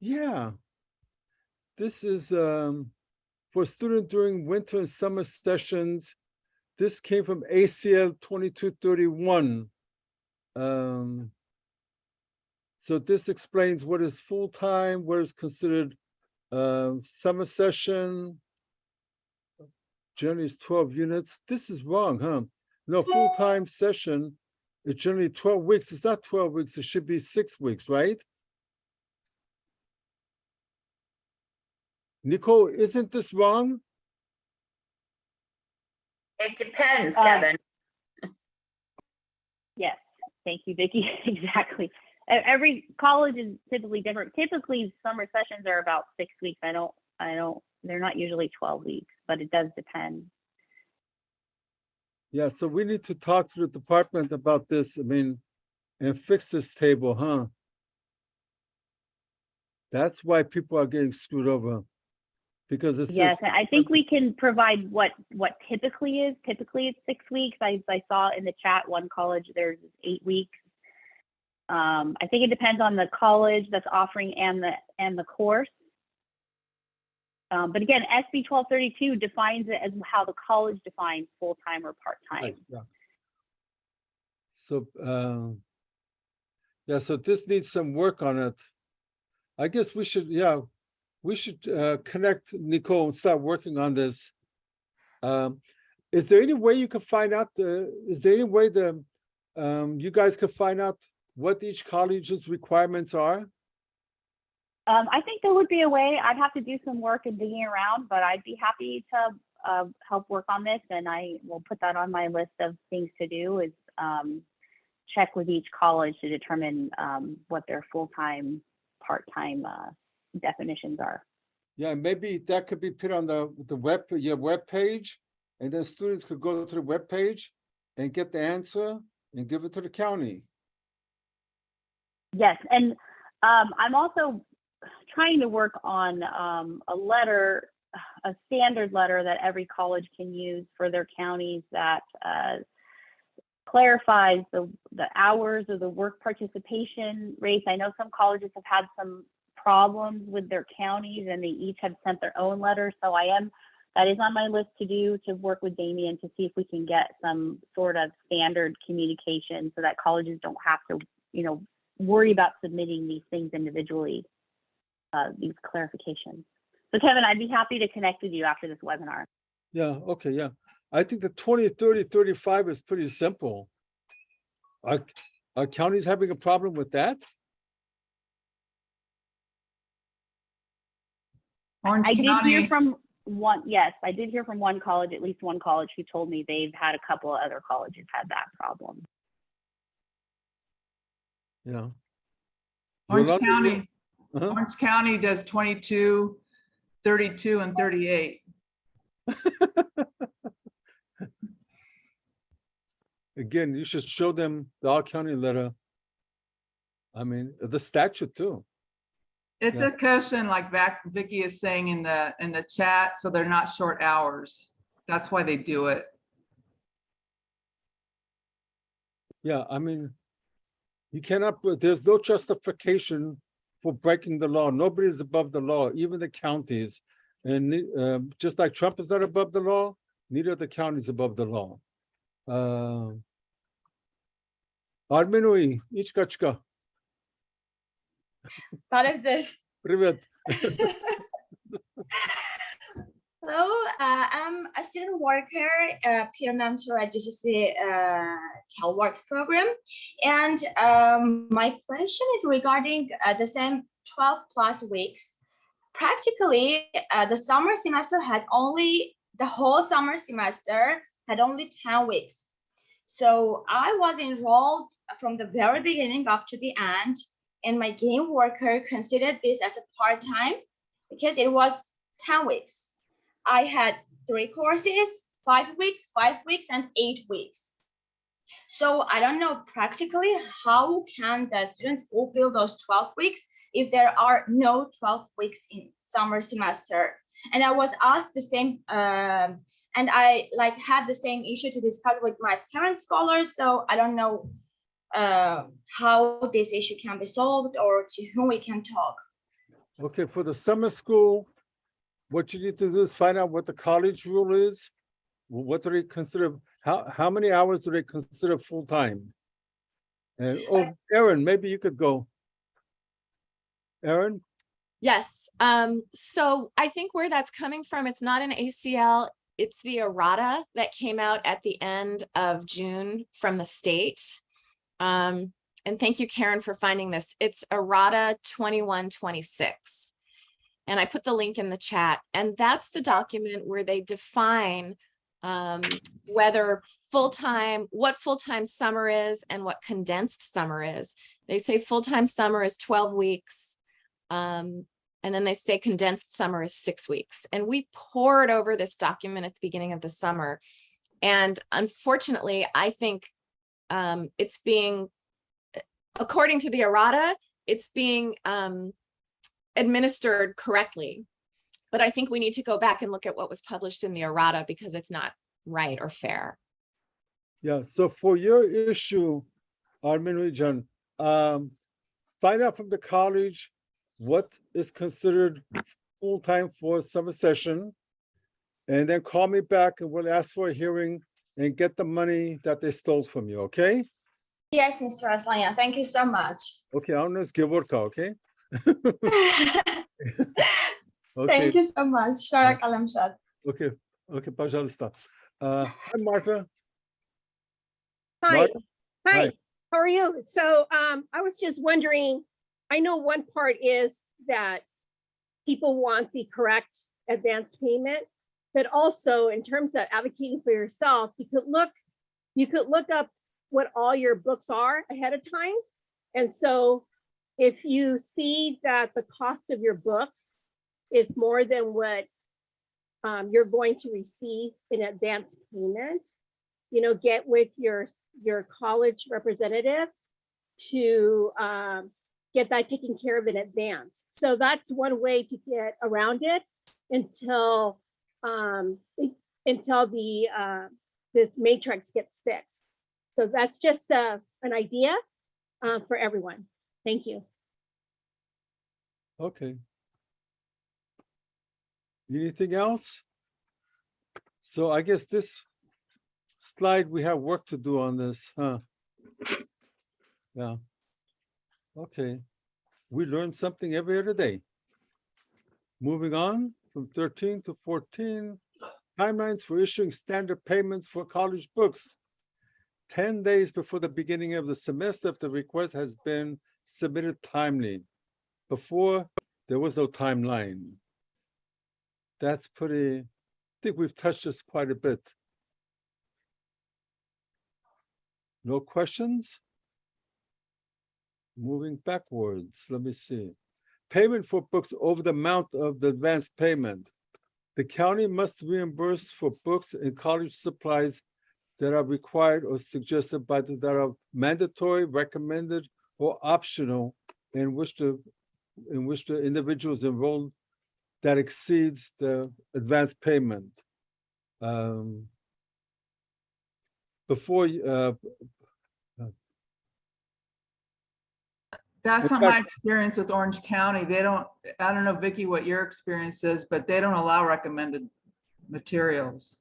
A: yeah. This is for students during winter and summer sessions. This came from ACL 2231. So this explains what is full-time, what is considered summer session. generally is 12 units. This is wrong, huh? No, full-time session is generally 12 weeks. It's not 12 weeks, it should be 6 weeks, right? Nicole, isn't this wrong?
C: It depends,
F: Uh,
C: Kevin.
J: Yes, thank you, Vicky. Exactly. Every college is typically different. Typically, summer sessions are about 6 weeks. They're not usually 12 weeks, but it does depend.
A: Yeah, so we need to talk to the department about this, I mean, and fix this table, huh? That's why people are getting screwed over. Because it's
J: Yes,
A: just,
J: and I think we can provide what typically is. Typically, it's 6 weeks. I saw in the chat one college, there's 8 weeks. I think it depends on the college that's offering and the course. But again, SB 1232 defines it as how the college defines full-time or part-time.
A: yeah. So, yeah, so this needs some work on it. I guess we should, yeah, we should connect Nicole and start working on this. Is there any way you can find out, is there any way you guys could find out what each college's requirements are?
J: I think there would be a way. I'd have to do some work and digging around, but I'd be happy to help work on this, and I will put that on my list of things to do is check with each college to determine what their full-time, part-time definitions are.
A: Yeah, maybe that could be put on your web page, and then students could go to the web page and get the answer and give it to the county.
J: Yes, and I'm also trying to work on a standard letter that every college can use for their counties that clarifies the hours or the work participation rates. I know some colleges have had some problems with their counties and they each have sent their own letter. So that is on my list to do, to work with Damien to see if we can get some sort of standard communication so that colleges don't have to, worry about submitting these things individually, these clarifications. So Kevin, I'd be happy to connect with you after this webinar.
A: Yeah, okay, yeah. I think the 20, 30, 35 is pretty simple. Are counties having a problem with that?
D: Orange
J: I did
D: County.
J: hear from one, yes, I did hear from one college, at least one college, who told me they've had a couple of other colleges had that problem.
A: Yeah.
D: Orange
A: Yolanda,
D: County.
A: Uh-huh.
D: Orange County does 22, 32, and 38.
A: Again, you should show them the all county letter. I mean, the statute too.
D: It's
A: Yeah.
D: a cushion, like Vicky is saying in the chat, so they're not short hours. That's why they do it.
A: Yeah, I mean, you cannot, there's no justification for breaking the law. Nobody is above the law, even the counties. And just like Trump is not above the law, neither are the counties above the law. Armenui, Ichkachka. Привет.
K: Hello, I'm a student worker, peer mentor at GCC CalWORKs program. And my question is regarding the same 12 plus weeks. Practically, the summer semester the whole summer semester had only 10 weeks. So I was enrolled from the very beginning up to the end, and my game worker considered this as a part-time because it was 10 weeks. I had 3 courses, 5 weeks, 5 weeks, and 8 weeks. So I don't know practically how can the students fulfill those 12 weeks if there are no 12 weeks in summer semester. And I was asked the same, and I had the same issue to discuss with my parent scholars. So I don't know how this issue can be solved or to whom we can talk.
A: Okay, for the summer school, what you need to do is find out what the college rule is. What do they consider, how many hours do they consider full-time? And Erin, maybe you could go. Erin?
G: Yes. So I think where that's coming from, it's not an ACL it's the errata that came out at the end of June from the state. And thank you, Karen, for finding this. It's errata 2126. And I put the link in the chat, and that's the document where they define whether full-time, what full-time summer is and what condensed summer is. They say full-time summer is 12 weeks. And then they say condensed summer is 6 weeks. And we poured over this document at the beginning of the summer. And unfortunately, I think it's being, according to the errata, it's being administered correctly. But I think we need to go back and look at what was published in the errata because it's not right or fair.
A: Yeah, so for your issue, Armin Rijan, find out from the college what is considered full-time for summer session, and then call me back and we'll ask for a hearing and get the money that they stole from you, okay?
K: Yes, Mr. Aslanya, thank you so much.
A: Okay, I'm gonna CalWORKs, okay? Okay,
K: Thank you so much. Shara Kalamshad.
A: okay, пожалуйста. Hi, Martha.
L: Hi.
A: Martha?
L: Hi,
A: Hi.
L: how are you? So I was just wondering, I know one part is that people want the correct advance payment, but also in terms of advocating for yourself, you could look up what all your books are ahead of time. And so if you see that the cost of your books is more than what you're going to receive in advance payment, you know, get with your college representative to get that taken care of in advance. So that's one way to get around it until this matrix gets fixed. So that's just an idea for everyone. Thank you.
A: Okay. Anything else? So I guess this slide, we have work to do on this, huh? Yeah. Okay. We learn something every other day. Moving on from 13 to 14, timelines for issuing standard payments for college books. 10 days before the beginning of the semester if the request has been submitted timely. Before, there was no timeline. That's pretty, I think we've touched this quite a bit. No questions? Moving backwards, let me see. Payment for books over the amount of the advance payment. The county must reimburse for books and college supplies that are required or suggested by that are mandatory, recommended, or optional in which the individuals enrolled that exceeds the advance payment.
D: That's
A: In
D: not my
A: fact-
D: experience with Orange County. They don't, I don't know, Vicky, what your experience is, but they don't allow recommended materials.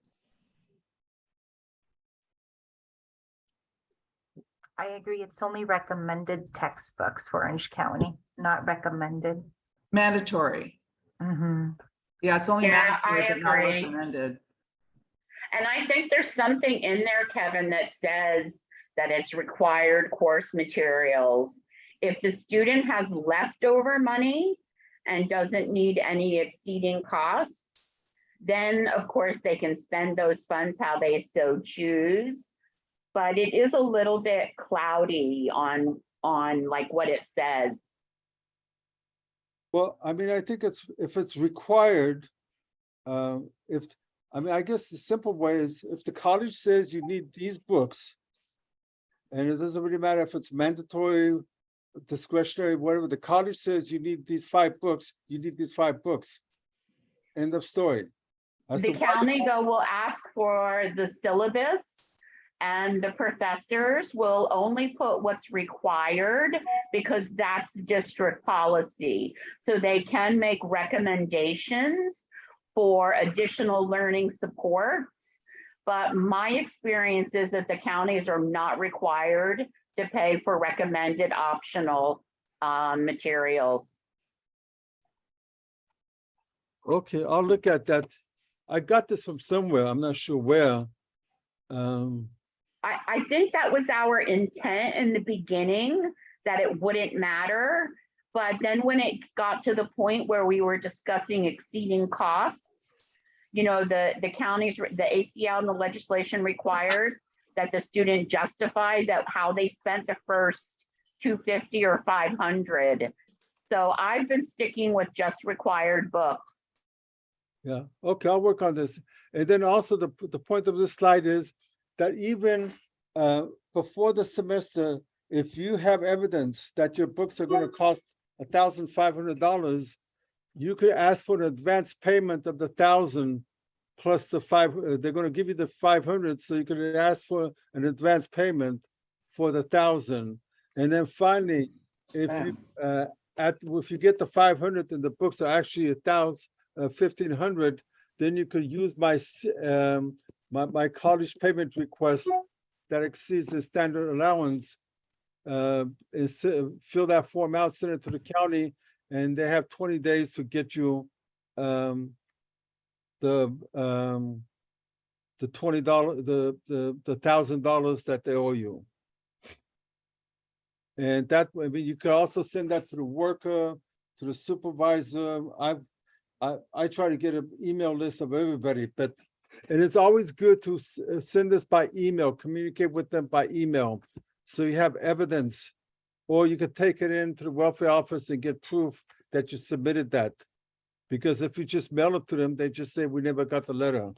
M: I agree. It's only recommended textbooks for Orange County, not recommended.
D: Mandatory.
M: Mhm.
D: Yeah, it's only
C: Yeah, I
D: mandatory, but not
C: agree.
D: recommended.
C: And I think there's something in there, Kevin, that says that it's required course materials. If the student has leftover money and doesn't need any exceeding costs, then of course they can spend those funds how they so choose. But it is a little bit cloudy on like what it says.
A: Well, I mean, I think if it's required, I guess the simple way is if the college says you need these books, and it doesn't really matter if it's mandatory, discretionary, whatever, the college says you need these 5 books, you need these 5 books. End of story.
C: The county though will ask for the syllabus, and the professors will only put what's required because that's district policy. So they can make recommendations for additional learning supports. But my experience is that the counties are not required to pay for recommended optional materials.
A: Okay, I'll look at that. I got this from somewhere. I'm not sure where.
C: I think that was our intent in the beginning, that it wouldn't matter. But then when it got to the point where we were discussing exceeding costs, you know, the counties, the ACL and the legislation requires that the student justify that how they spent the first 250 or 500. So I've been sticking with just required books.
A: Yeah, okay, I'll work on this. And then also the point of this slide is that even before the semester, if you have evidence that your books are going to cost $1,500, you could ask for an advance payment of the 1,000 plus the 5. They're going to give you the 500, so you could ask for an advance payment for the 1,000. And then finally, if you get the 500 and the books are actually 1,500, then you could use my my college payment request that exceeds the standard allowance. Fill that form out, send it to the county, and they have 20 days to get you the $20, the $1,000 that they owe you. And that, I mean, you could also send that to the worker, to the supervisor. I try to get an email list of everybody, and it's always good to send this by email, communicate with them by email, so you have evidence, or you could take it into the welfare office and get proof that you submitted that. Because if you just mail it to them, they just say, we never got the letter.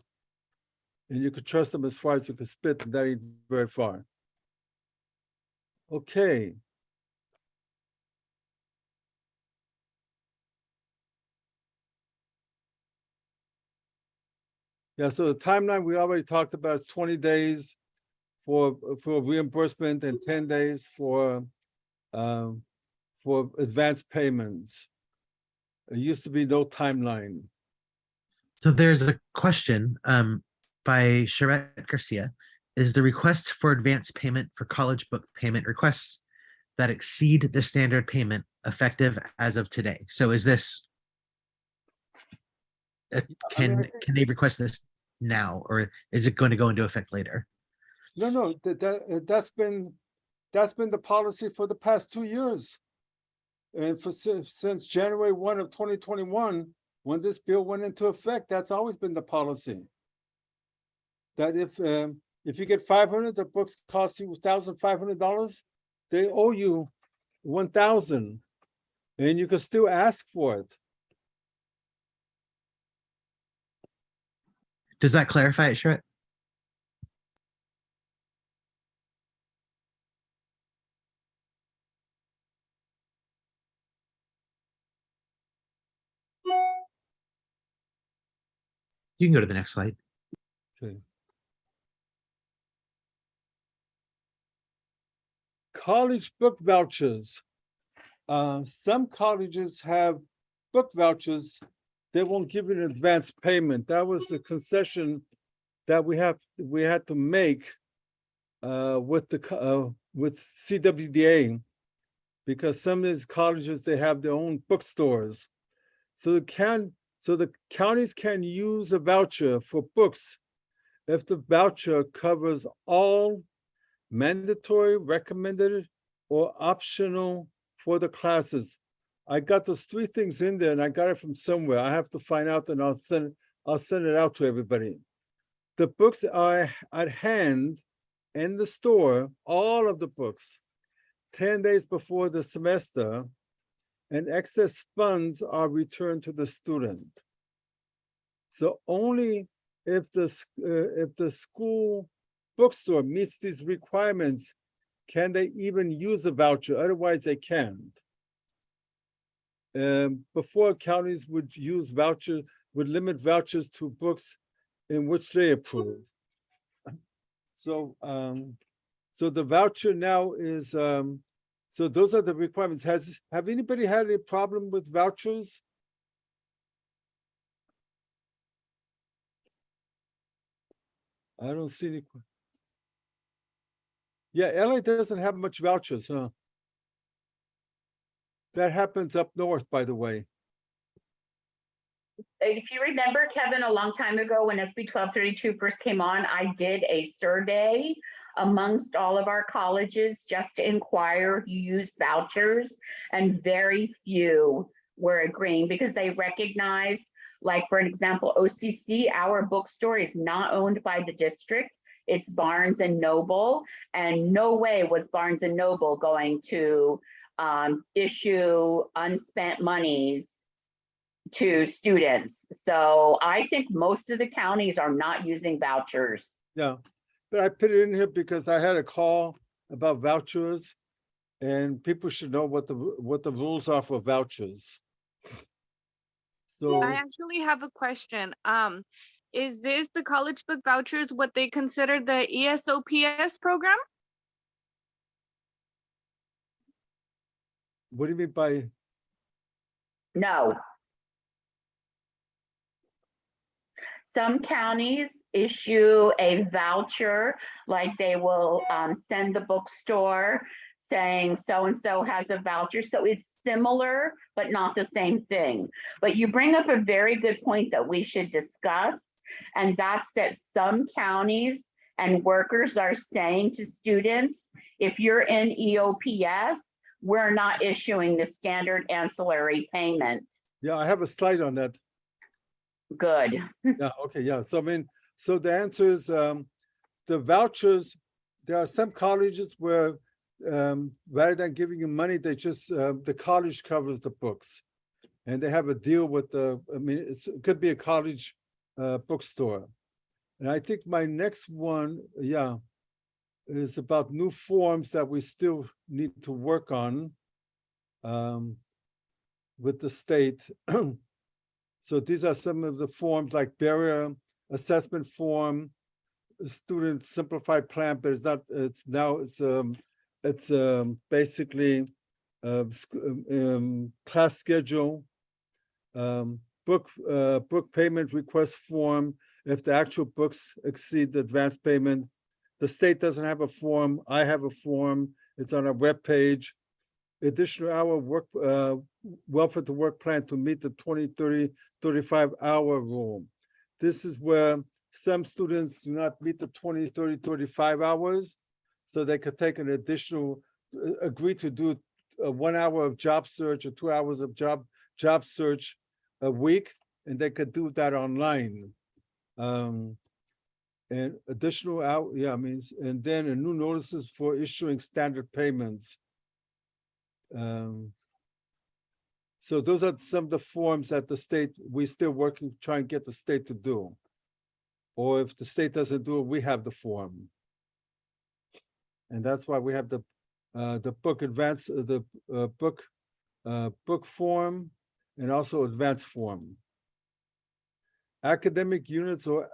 A: And you could trust them as far as you could spit, and that ain't very far. Okay. Yeah, so the timeline we already talked about is 20 days for reimbursement and 10 days for advance payments. There used to be no timeline.
B: So there's a question by Charette Garcia. Is the request for advance payment for college book payment requests that exceed the standard payment effective as of today? So is this, can they request this now, or is it going to go into effect later?
A: No, that's been the policy for the past 2 years. And since January 1 of 2021, when this bill went into effect, that's always been the policy. That if you get 500, the books cost you $1,500, they owe you 1,000, and you can still ask for it.
B: Does that clarify it, Charette? You can go to the next slide.
A: Okay. College book vouchers. Some colleges have book vouchers. They won't give you an advance payment. That was a concession that we had to make with CWDA, because some of these colleges, they have their own bookstores. So the counties can use a voucher for books if the voucher covers all mandatory, recommended, or optional for the classes. I got those 3 things in there, and I got it from somewhere. I have to find out, and I'll send it out to everybody. The books are at hand in the store, all of the books, 10 days before the semester, and excess funds are returned to the student. So only if the school bookstore meets these requirements can they even use a voucher. Otherwise, they can't. Before, counties would limit vouchers to books in which they approve. So the voucher now is so those are the requirements. Have anybody had any problem with vouchers? I don't see any. Yeah, LA doesn't have much vouchers, huh? That happens up north, by the way.
C: if you remember, Kevin, a long time ago when SB 1232 first came on, I did a survey amongst all of our colleges just to inquire who used vouchers, and very few were agreeing because they recognize, like for an example, OCC, our bookstore is not owned by the district. It's Barnes and Noble, and no way was Barnes and Noble going to issue unspent monies to students. So I think most of the counties are not using vouchers.
A: Yeah, but I put it in here because I had a call about vouchers, and people should know what the rules are for vouchers. So
N: I actually have a question. Is this the college book vouchers what they consider the ESOPS program?
A: what do you mean by?
C: No. Some counties issue a voucher, like they will send the bookstore saying so-and-so has a voucher. So it's similar, but not the same thing. But you bring up a very good point that we should discuss. And that's that some counties and workers are saying to students, if you're in EOPS, we're not issuing the standard ancillary payment.
A: Yeah, I have a slide on that.
C: Good.
A: Yeah, okay, yeah. So I mean, so the answer is the vouchers, there are some colleges where rather than giving you money, they just the college covers the books. And they have a deal with the, I mean, it could be a college bookstore. And I think my next one, yeah, is about new forms that we still need to work on with the state. So these are some of the forms like barrier assessment form, student simplified plan, but it's not, it's now, it's basically class schedule, book payment request form. If the actual books exceed the advance payment, the state doesn't have a form. I have a form. It's on our webpage. Additional hour work, welfare to work plan to meet the 20, 30, 35-hour rule. This is where some students do not meet the 20, 30, 35 hours. So they could take an additional, agree to do 1 hour of job search or 2 hours of job search a week, and they could do that online. And additional out, yeah, I mean, and then a new notices for issuing standard payments. So those are some of the forms that the state, we're still working, trying to get the state to do. Or if the state doesn't do it, we have the form. And that's why we have the book advance, book form, and also advanced form. Academic units or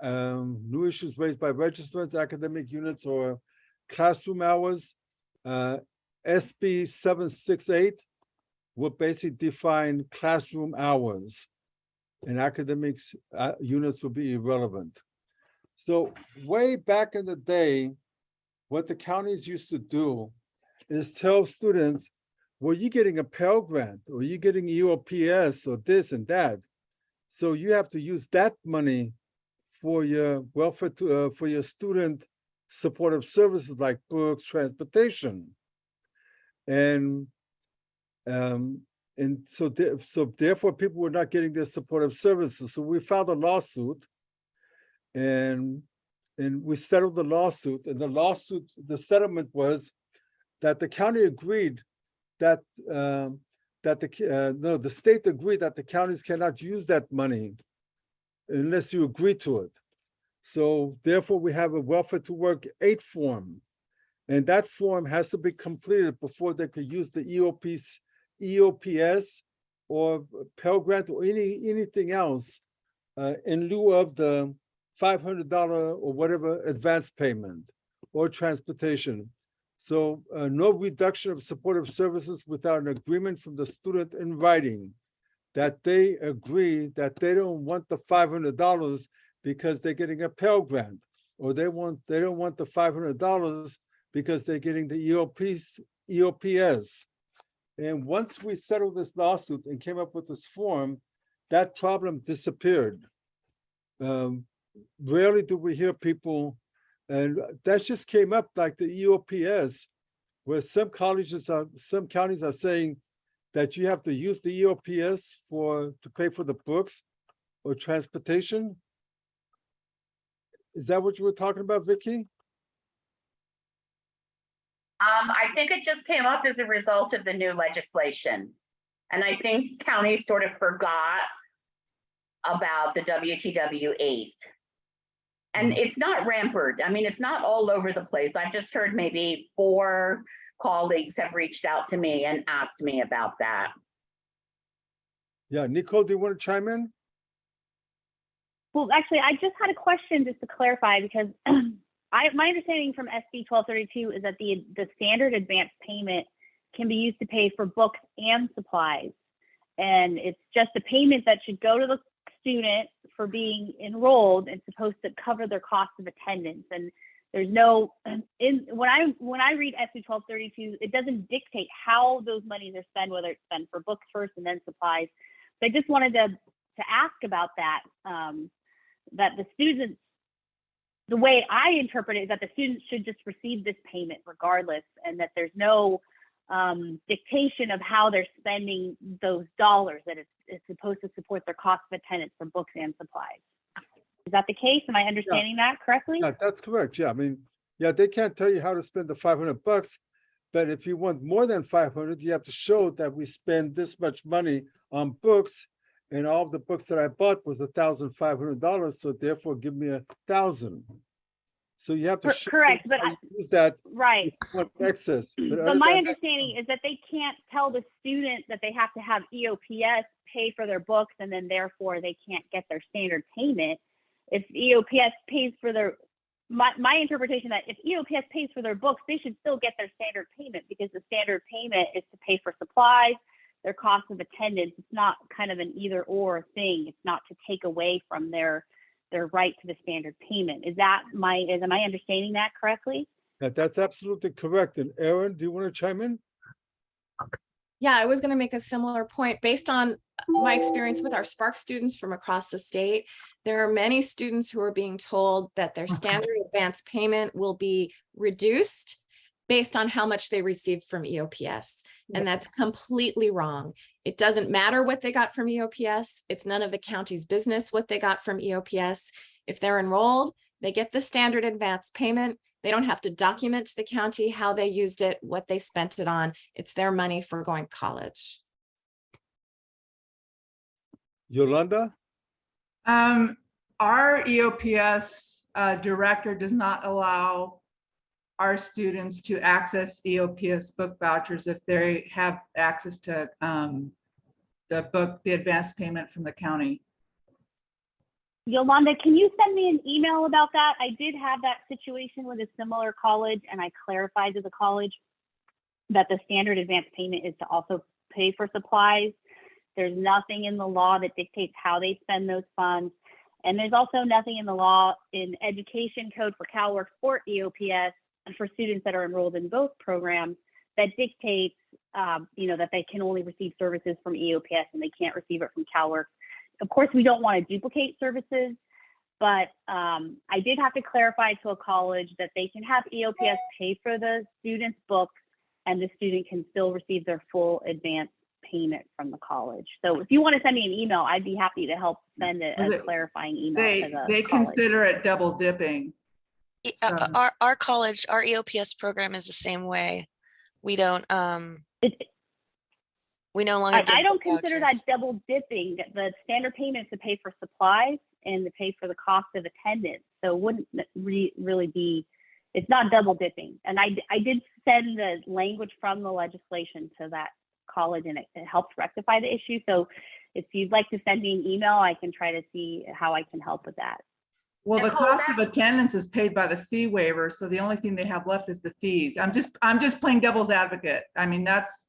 A: new issues raised by registrants, academic units or classroom hours. SB 768 will basically define classroom hours, and academics units will be irrelevant. So way back in the day, what the counties used to do is tell students, well, you're getting a Pell Grant, or you're getting EOPS, or this and that. So you have to use that money for your welfare, for your student supportive services like books, transportation. And so therefore people were not getting their supportive services. So we filed a lawsuit, and we settled the lawsuit. And the settlement was that the county agreed that the state agreed that the counties cannot use that money unless you agree to it. So therefore we have a welfare to work 8 form. And that form has to be completed before they could use the EOPS or Pell Grant or anything else in lieu of the $500 or whatever advance payment or transportation. So no reduction of supportive services without an agreement from the student in writing that they agree that they don't want the $500 because they're getting a Pell Grant, or they don't want the $500 because they're getting the EOPS. And once we settled this lawsuit and came up with this form, that problem disappeared. Rarely do we hear people, and that just came up like the EOPS, where some counties are saying that you have to use the EOPS to pay for the books or transportation. Is that what you were talking about, Vicky?
C: I think it just came up as a result of the new legislation. And I think counties sort of forgot about the WtW 8. And it's not rampant. I mean, it's not all over the place. I've just heard maybe 4 colleagues have reached out to me and asked me about that.
A: Yeah, Nicole, do you want to chime in?
J: Well, actually, I just had a question just to clarify, because my understanding from SB 1232 is that the standard advance payment can be used to pay for books and supplies. And it's just a payment that should go to the student for being enrolled and supposed to cover their cost of attendance. And there's no, when I read SB 1232, it doesn't dictate how those monies are spent, whether it's spent for books first and then supplies. So I just wanted to ask about that, that the students, the way I interpret it is that the students should just receive this payment regardless, and that there's no dictation of how they're spending those dollars, that it's supposed to support their cost of attendance for books and supplies. Is that the case? Am I understanding that correctly?
A: Yeah, that's correct. Yeah, I mean, yeah, they can't tell you how to spend the $500, but if you want more than 500, you have to show that we spend this much money on books, and all of the books that I bought was $1,500, so therefore give me 1,000. So you have to
J: correct, but
A: use that
J: right.
A: Excess.
J: But my understanding is that they can't tell the student that they have to have EOPS pay for their books, and then therefore they can't get their standard payment. If EOPS pays for their, my interpretation that if EOPS pays for their books, they should still get their standard payment, because the standard payment is to pay for supplies, their cost of attendance. It's not kind of an either or thing. It's not to take away from their right to the standard payment. Am I understanding that correctly?
A: That's absolutely correct. And Erin, do you want to chime in?
G: Yeah, I was going to make a similar point. Based on my experience with our Spark students from across the state, there are many students who are being told that their standard advance payment will be reduced based on how much they received from EOPS. And that's completely wrong. It doesn't matter what they got from EOPS. It's none of the county's business what they got from EOPS. If they're enrolled, they get the standard advance payment. They don't have to document to the county how they used it, what they spent it on. It's their money for going to college.
A: Yolanda?
D: Our EOPS director does not allow our students to access EOPS book vouchers if they have access to the advance payment from the county.
J: Yolanda, can you send me an email about that? I did have that situation with a similar college, and I clarified to the college that the standard advance payment is to also pay for supplies. There's nothing in the law that dictates how they spend those funds. And there's also nothing in the law in education code for CalWORKs or EOPS and for students that are enrolled in both programs that dictates, that they can only receive services from EOPS and they can't receive it from CalWORKs. Of course, we don't want to duplicate services, but I did have to clarify to a college that they can have EOPS pay for the student's books, and the student can still receive their full advance payment from the college. So if you want to send me an email, I'd be happy to help send a clarifying email to the
D: They
J: college.
D: consider it double dipping. So.
O: Our college, our EOPS program is the same way. We don't, we no longer.
J: I don't consider that double dipping. The standard payment is to pay for supplies and to pay for the cost of attendance. So it wouldn't really be, it's not double dipping. And I did send the language from the legislation to that college, and it helped rectify the issue. So if you'd like to send me an email, I can try to see how I can help with that.
D: Well, the cost of attendance is paid by the fee waiver, so the only thing they have left is the fees. I'm just playing devil's advocate. I mean, that's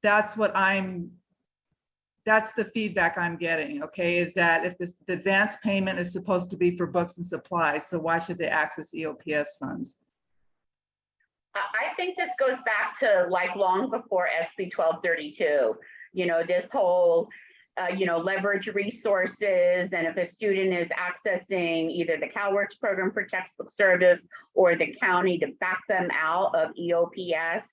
D: the feedback I'm getting. Okay, is that if the advance payment is supposed to be for books and supplies, so why should they access EOPS funds?
C: I think this goes back to like long before SB 1232. This whole leverage resources. And if a student is accessing either the CalWORKs program for textbook service or the county, to back them out of EOPS.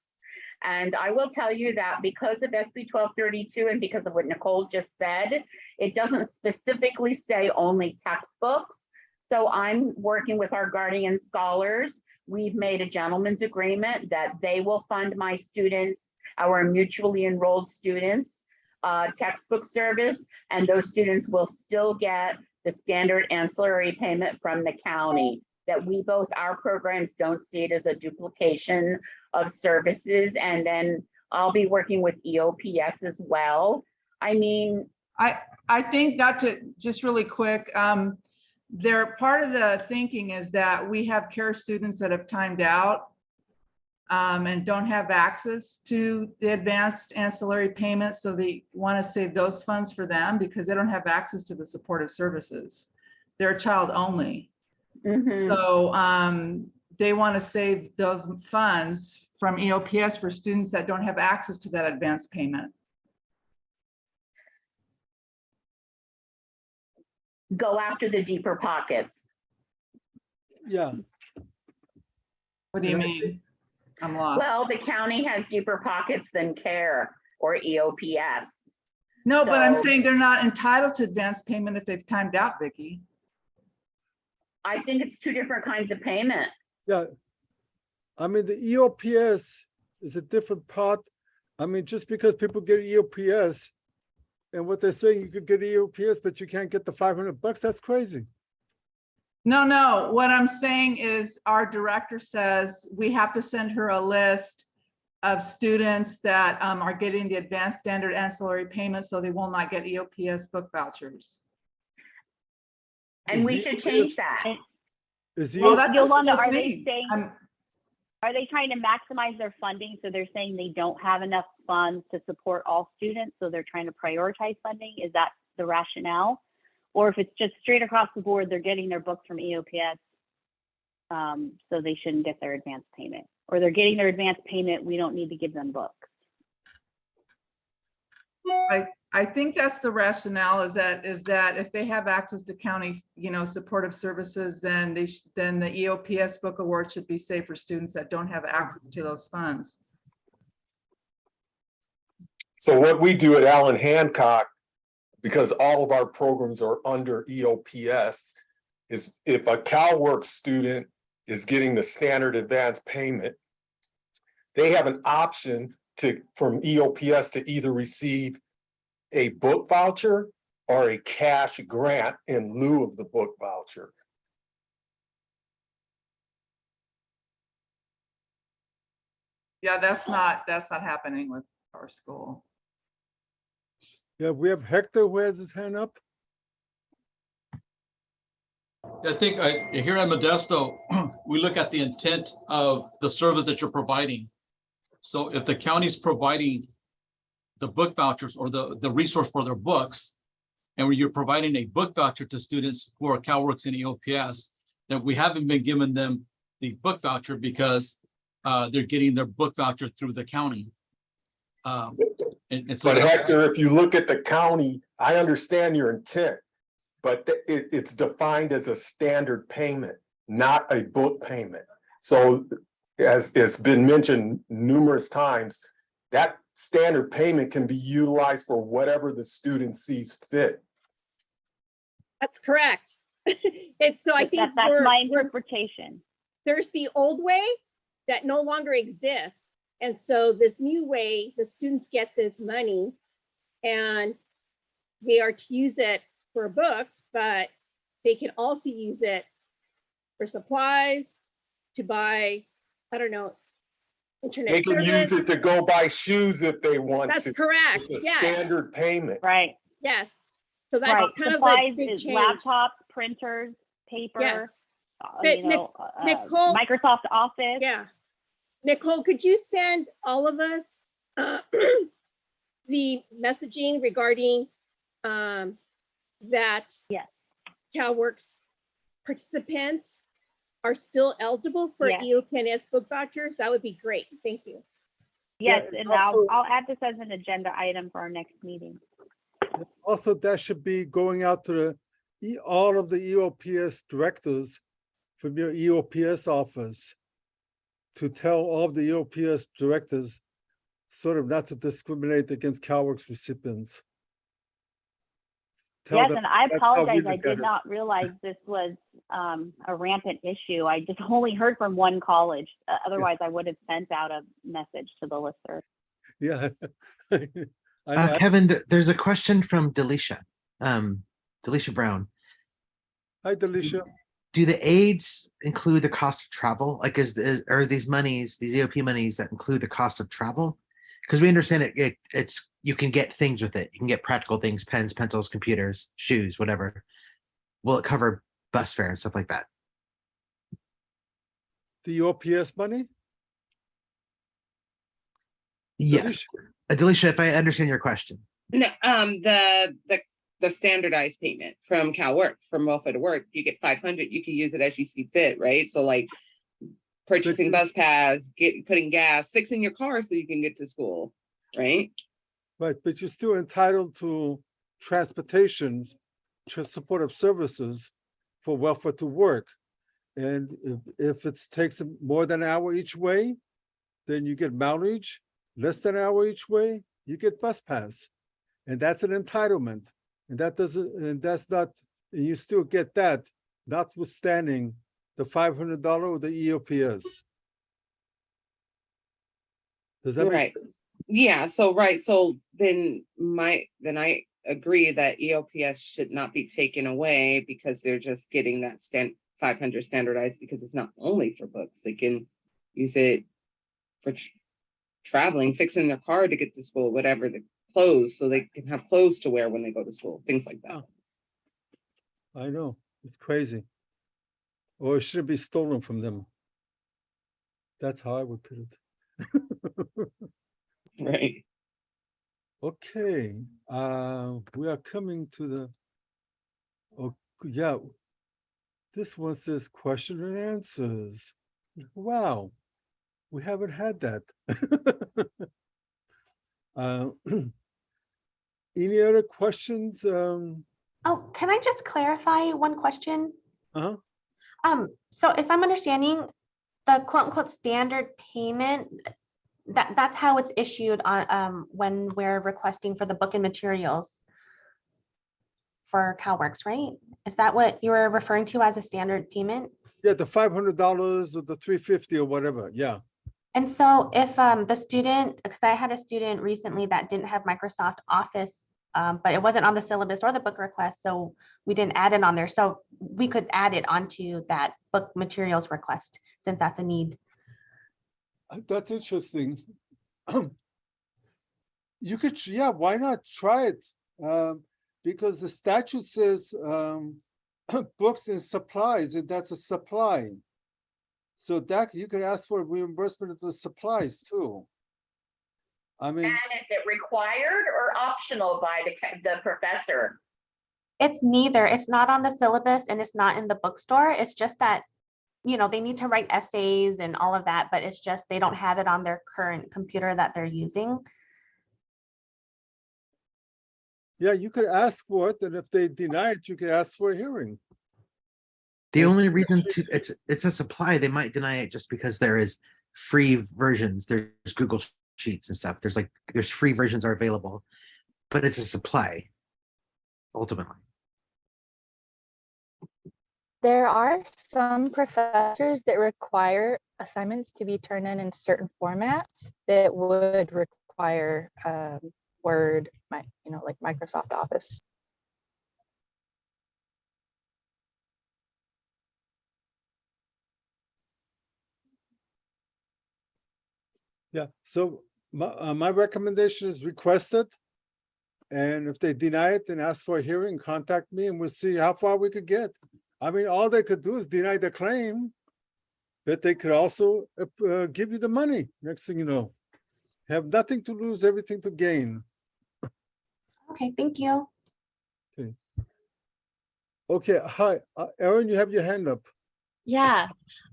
C: And I will tell you that because of SB 1232 and because of what Nicole just said, it doesn't specifically say only textbooks. So I'm working with our guardian scholars. We've made a gentleman's agreement that they will fund my students, our mutually enrolled students, textbook service, and those students will still get the standard ancillary payment from the county. That we both, our programs don't see it as a duplication of services. And then I'll be working with EOPS as well. I mean,
D: I think not to, just really quick, they're part of the thinking is that we have care students that have timed out and don't have access to the advanced ancillary payments. So they want to save those funds for them because they don't have access to the supportive services. They're child only. So they want to save those funds from EOPS for students that don't have access to that advanced payment.
C: Go after the deeper pockets.
A: Yeah.
D: What do you mean? I'm lost.
C: Well, the county has deeper pockets than CARE or EOPS.
D: No, but I'm
C: So-
D: saying they're not entitled to advanced payment if they've timed out, Vicki.
C: I think it's two different kinds of payment.
A: Yeah. I mean, the EOPS is a different part. I mean, just because people get EOPS and what they're saying, you could get EOPS, but you can't get the $500, that's crazy.
D: No, what I'm saying is our director says we have to send her a list of students that are getting the advanced standard ancillary payments, so they will not get EOPS book vouchers.
C: And we should change that.
A: Is
D: Well, that's a
J: Yolanda,
D: school
J: are they
D: thing.
J: saying, are they trying to maximize their funding? So they're saying they don't have enough funds to support all students, so they're trying to prioritize funding? Is that the rationale? Or if it's just straight across the board, they're getting their books from EOPS, so they shouldn't get their advance payment? Or they're getting their advance payment, we don't need to give them books?
D: I think that's the rationale is that if they have access to county, supportive services, then then the EOPS book award should be safe for students that don't have access to those funds.
P: So what we do at Allen Hancock, because all of our programs are under EOPS, is if a CalWORKs student is getting the standard advance payment, they have an option from EOPS to either receive a book voucher or a cash grant in lieu of the book voucher.
D: Yeah, that's not happening with our school.
A: Yeah, we have Hector who has his hand up.
Q: I think here at Modesto, we look at the intent of the service that you're providing. So if the county's providing the book vouchers or the resource for their books, and when you're providing a book voucher to students who are CalWORKs and EOPS, then we haven't been giving them the book voucher because they're getting their book voucher through the county. And so
P: but Hector, if you look at the county, I understand your intent, but it's defined as a standard payment, not a book payment. So as it's been mentioned numerous times, that standard payment can be utilized for whatever the student sees fit.
L: That's correct. It's so I think
J: that's my interpretation.
L: There's the old way that no longer exists. And so this new way, the students get this money and they are to use it for books, but they can also use it for supplies, to buy, I don't know, internet
P: They can
L: service.
P: use it to go buy shoes if they want
L: That's
P: to.
L: correct.
P: It's a
L: Yes.
P: standard payment.
J: Right.
L: Yes. So that's
J: Right.
L: kind
J: Supplies
L: of the big
J: is
L: change.
J: laptops, printers, paper,
L: Yes. But Nicole,
J: Microsoft Office.
L: Yeah. Nicole, could you send all of us the messaging regarding that CalWORKs participants are still eligible for
J: Yes.
L: EOPS book vouchers? That would be great. Thank you.
J: Yes,
A: Yeah,
J: and
A: also-
J: I'll add this as an agenda item for our next meeting.
A: Also, that should be going out to all of the EOPS directors from your EOPS office to tell all of the EOPS directors sort of not to discriminate against CalWORKs recipients. Tell
J: Yes,
A: them
J: and I
A: that's how we
J: apologize. I
A: look at
J: did
A: it.
J: not realize this was a rampant issue. I just only heard from one college. Otherwise, I would have sent out a message to the listserv.
A: Yeah. I know.
B: Kevin, there's a question from Delisha, Delisha Brown.
A: Hi, Delisha.
B: Do the aids include the cost of travel? Like, are these monies, these EOP monies that include the cost of travel? Because we understand it's you can get things with it. You can get practical things, pens, pencils, computers, shoes, whatever. Will it cover bus fare and stuff like that?
A: The EOPS money?
B: Yes. Delisha, if I understand your question.
R: No, the standardized payment from CalWORKs, from Welfare to Work, you get 500, you can use it as you see fit, right? So like purchasing bus pass, putting gas, fixing your car so you can get to school, right?
A: Right, but you're still entitled to transportation, supportive services for Welfare to Work. And if it takes more than an hour each way, then you get mileage. Less than an hour each way, you get bus pass. And that's an entitlement. And that doesn't, and that's not, and you still get that, notwithstanding the $500 or the EOPS. Does that make sense?
R: Yeah, so right. So then I agree that EOPS should not be taken away because they're just getting that 500 standardized because it's not only for books. They can use it for traveling, fixing their car to get to school, whatever, the clothes, so they can have clothes to wear when they go to school, things like that.
A: I know, it's crazy. Or it shouldn't be stolen from them. That's how I would put it.
R: Right.
A: Okay, we are coming to the, oh, yeah. This one says question and answers. Wow, we haven't had that. Any other questions?
S: Oh, can I just clarify one question?
A: Uh-huh.
S: So if I'm understanding the quote unquote standard payment, that's how it's issued on when we're requesting for the book and materials for CalWORKs, right? Is that what you were referring to as a standard payment?
A: Yeah, the $500 or the $350 or whatever, yeah.
S: And so if the student, because I had a student recently that didn't have Microsoft Office, but it wasn't on the syllabus or the book request, so we didn't add it on there. So we could add it onto that book materials request since that's a need.
A: That's interesting. You could, yeah, why not try it? Because the statute says books and supplies, and that's a supply. So that you could ask for reimbursement of the supplies too. I mean,
C: And is it required or optional by the professor?
S: It's neither. It's not on the syllabus and it's not in the bookstore. It's just that, you know, they need to write essays and all of that, but it's just they don't have it on their current computer that they're using.
A: yeah, you could ask for it, and if they deny it, you could ask for a hearing.
B: The only reason it's a supply, they might deny it just because there is free versions. There's Google Sheets and stuff. There's free versions are available, but it's a supply ultimately.
T: There are some professors that require assignments to be turned in certain formats that would require Word, like Microsoft Office.
A: Yeah, so my recommendation is request it. And if they deny it, then ask for a hearing, contact me, and we'll see how far we could get. I mean, all they could do is deny the claim, but they could also give you the money. Next thing you know, have nothing to lose, everything to gain.
S: Okay, thank you.
A: Okay. Okay, hi, Aaron, you have your hand up.
G: Yeah.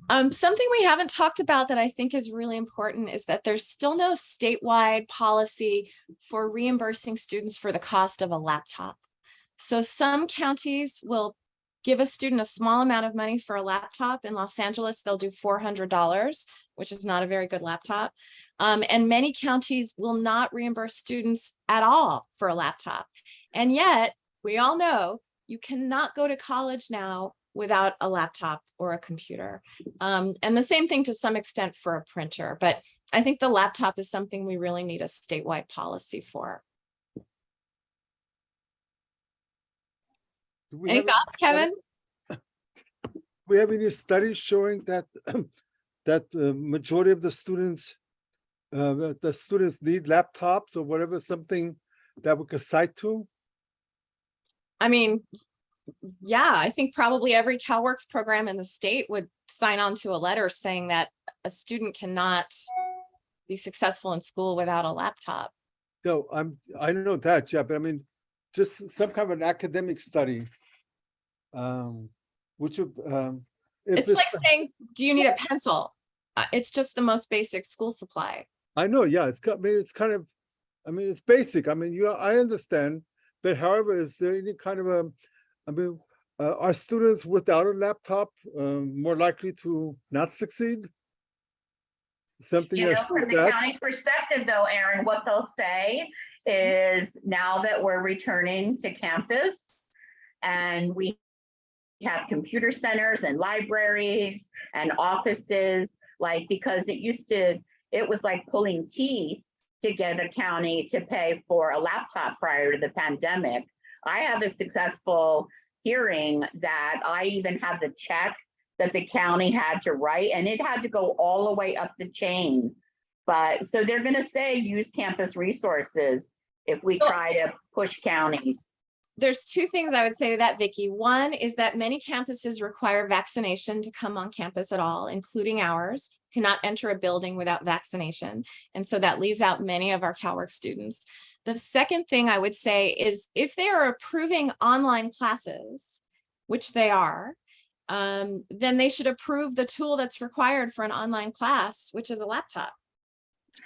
G: Something we haven't talked about that I think is really important is that there's still no statewide policy for reimbursing students for the cost of a laptop. So some counties will give a student a small amount of money for a laptop. In Los Angeles, they'll do $400, which is not a very good laptop. And many counties will not reimburse students at all for a laptop. And yet, we all know you cannot go to college now without a laptop or a computer. And the same thing to some extent for a printer. But I think the laptop is something we really need a statewide policy for. Any thoughts, Kevin?
A: Do we have any studies showing that that the majority of the students need laptops or whatever, something that we could cite to?
G: I mean, yeah, I think probably every CalWORKs program in the state would sign on to a letter saying that a student cannot be successful in school without a laptop.
A: No, I know that, yeah, but I mean, just some kind of an academic study. Which would
G: It's like saying, do you need a pencil? It's just the most basic school supply.
A: I know, yeah, it's kind of, I mean, it's basic. I mean, I understand, but however, is there any kind of are students without a laptop more likely to not succeed? Something
C: You know,
A: that
C: from
A: shows
C: the
A: that.
C: county's perspective though, Aaron, what they'll say is now that we're returning to campus and we have computer centers and libraries and offices, like, because it was like pulling teeth to get a county to pay for a laptop prior to the pandemic. I have a successful hearing that I even have the check that the county had to write, and it had to go all the way up the chain. But so they're going to say use campus resources if we try to push counties.
G: There's two things I would say to that, Vicki. One is that many campuses require vaccination to come on campus at all, including ours. You cannot enter a building without vaccination. And so that leaves out many of our CalWORKs students. The second thing I would say is if they are approving online classes, which they are, then they should approve the tool that's required for an online class, which is a laptop.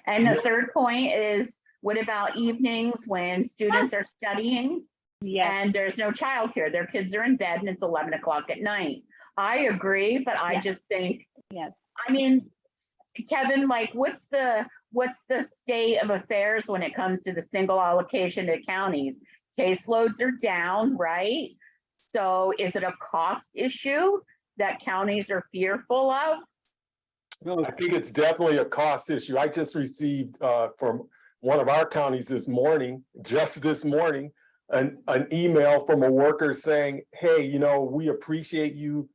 C: And the third point is, what about evenings when students are studying? And there's no childcare, their kids are in bed and it's 11 o'clock at night. I agree, but I just think, I mean, Kevin, like what's the state of affairs when it comes to the single allocation to counties? Caseloads are down, right? So is it a cost issue that counties are fearful of?
P: No, I think it's definitely a cost issue. I just received from one of our counties just this morning, an email from a worker saying, hey, we appreciate you,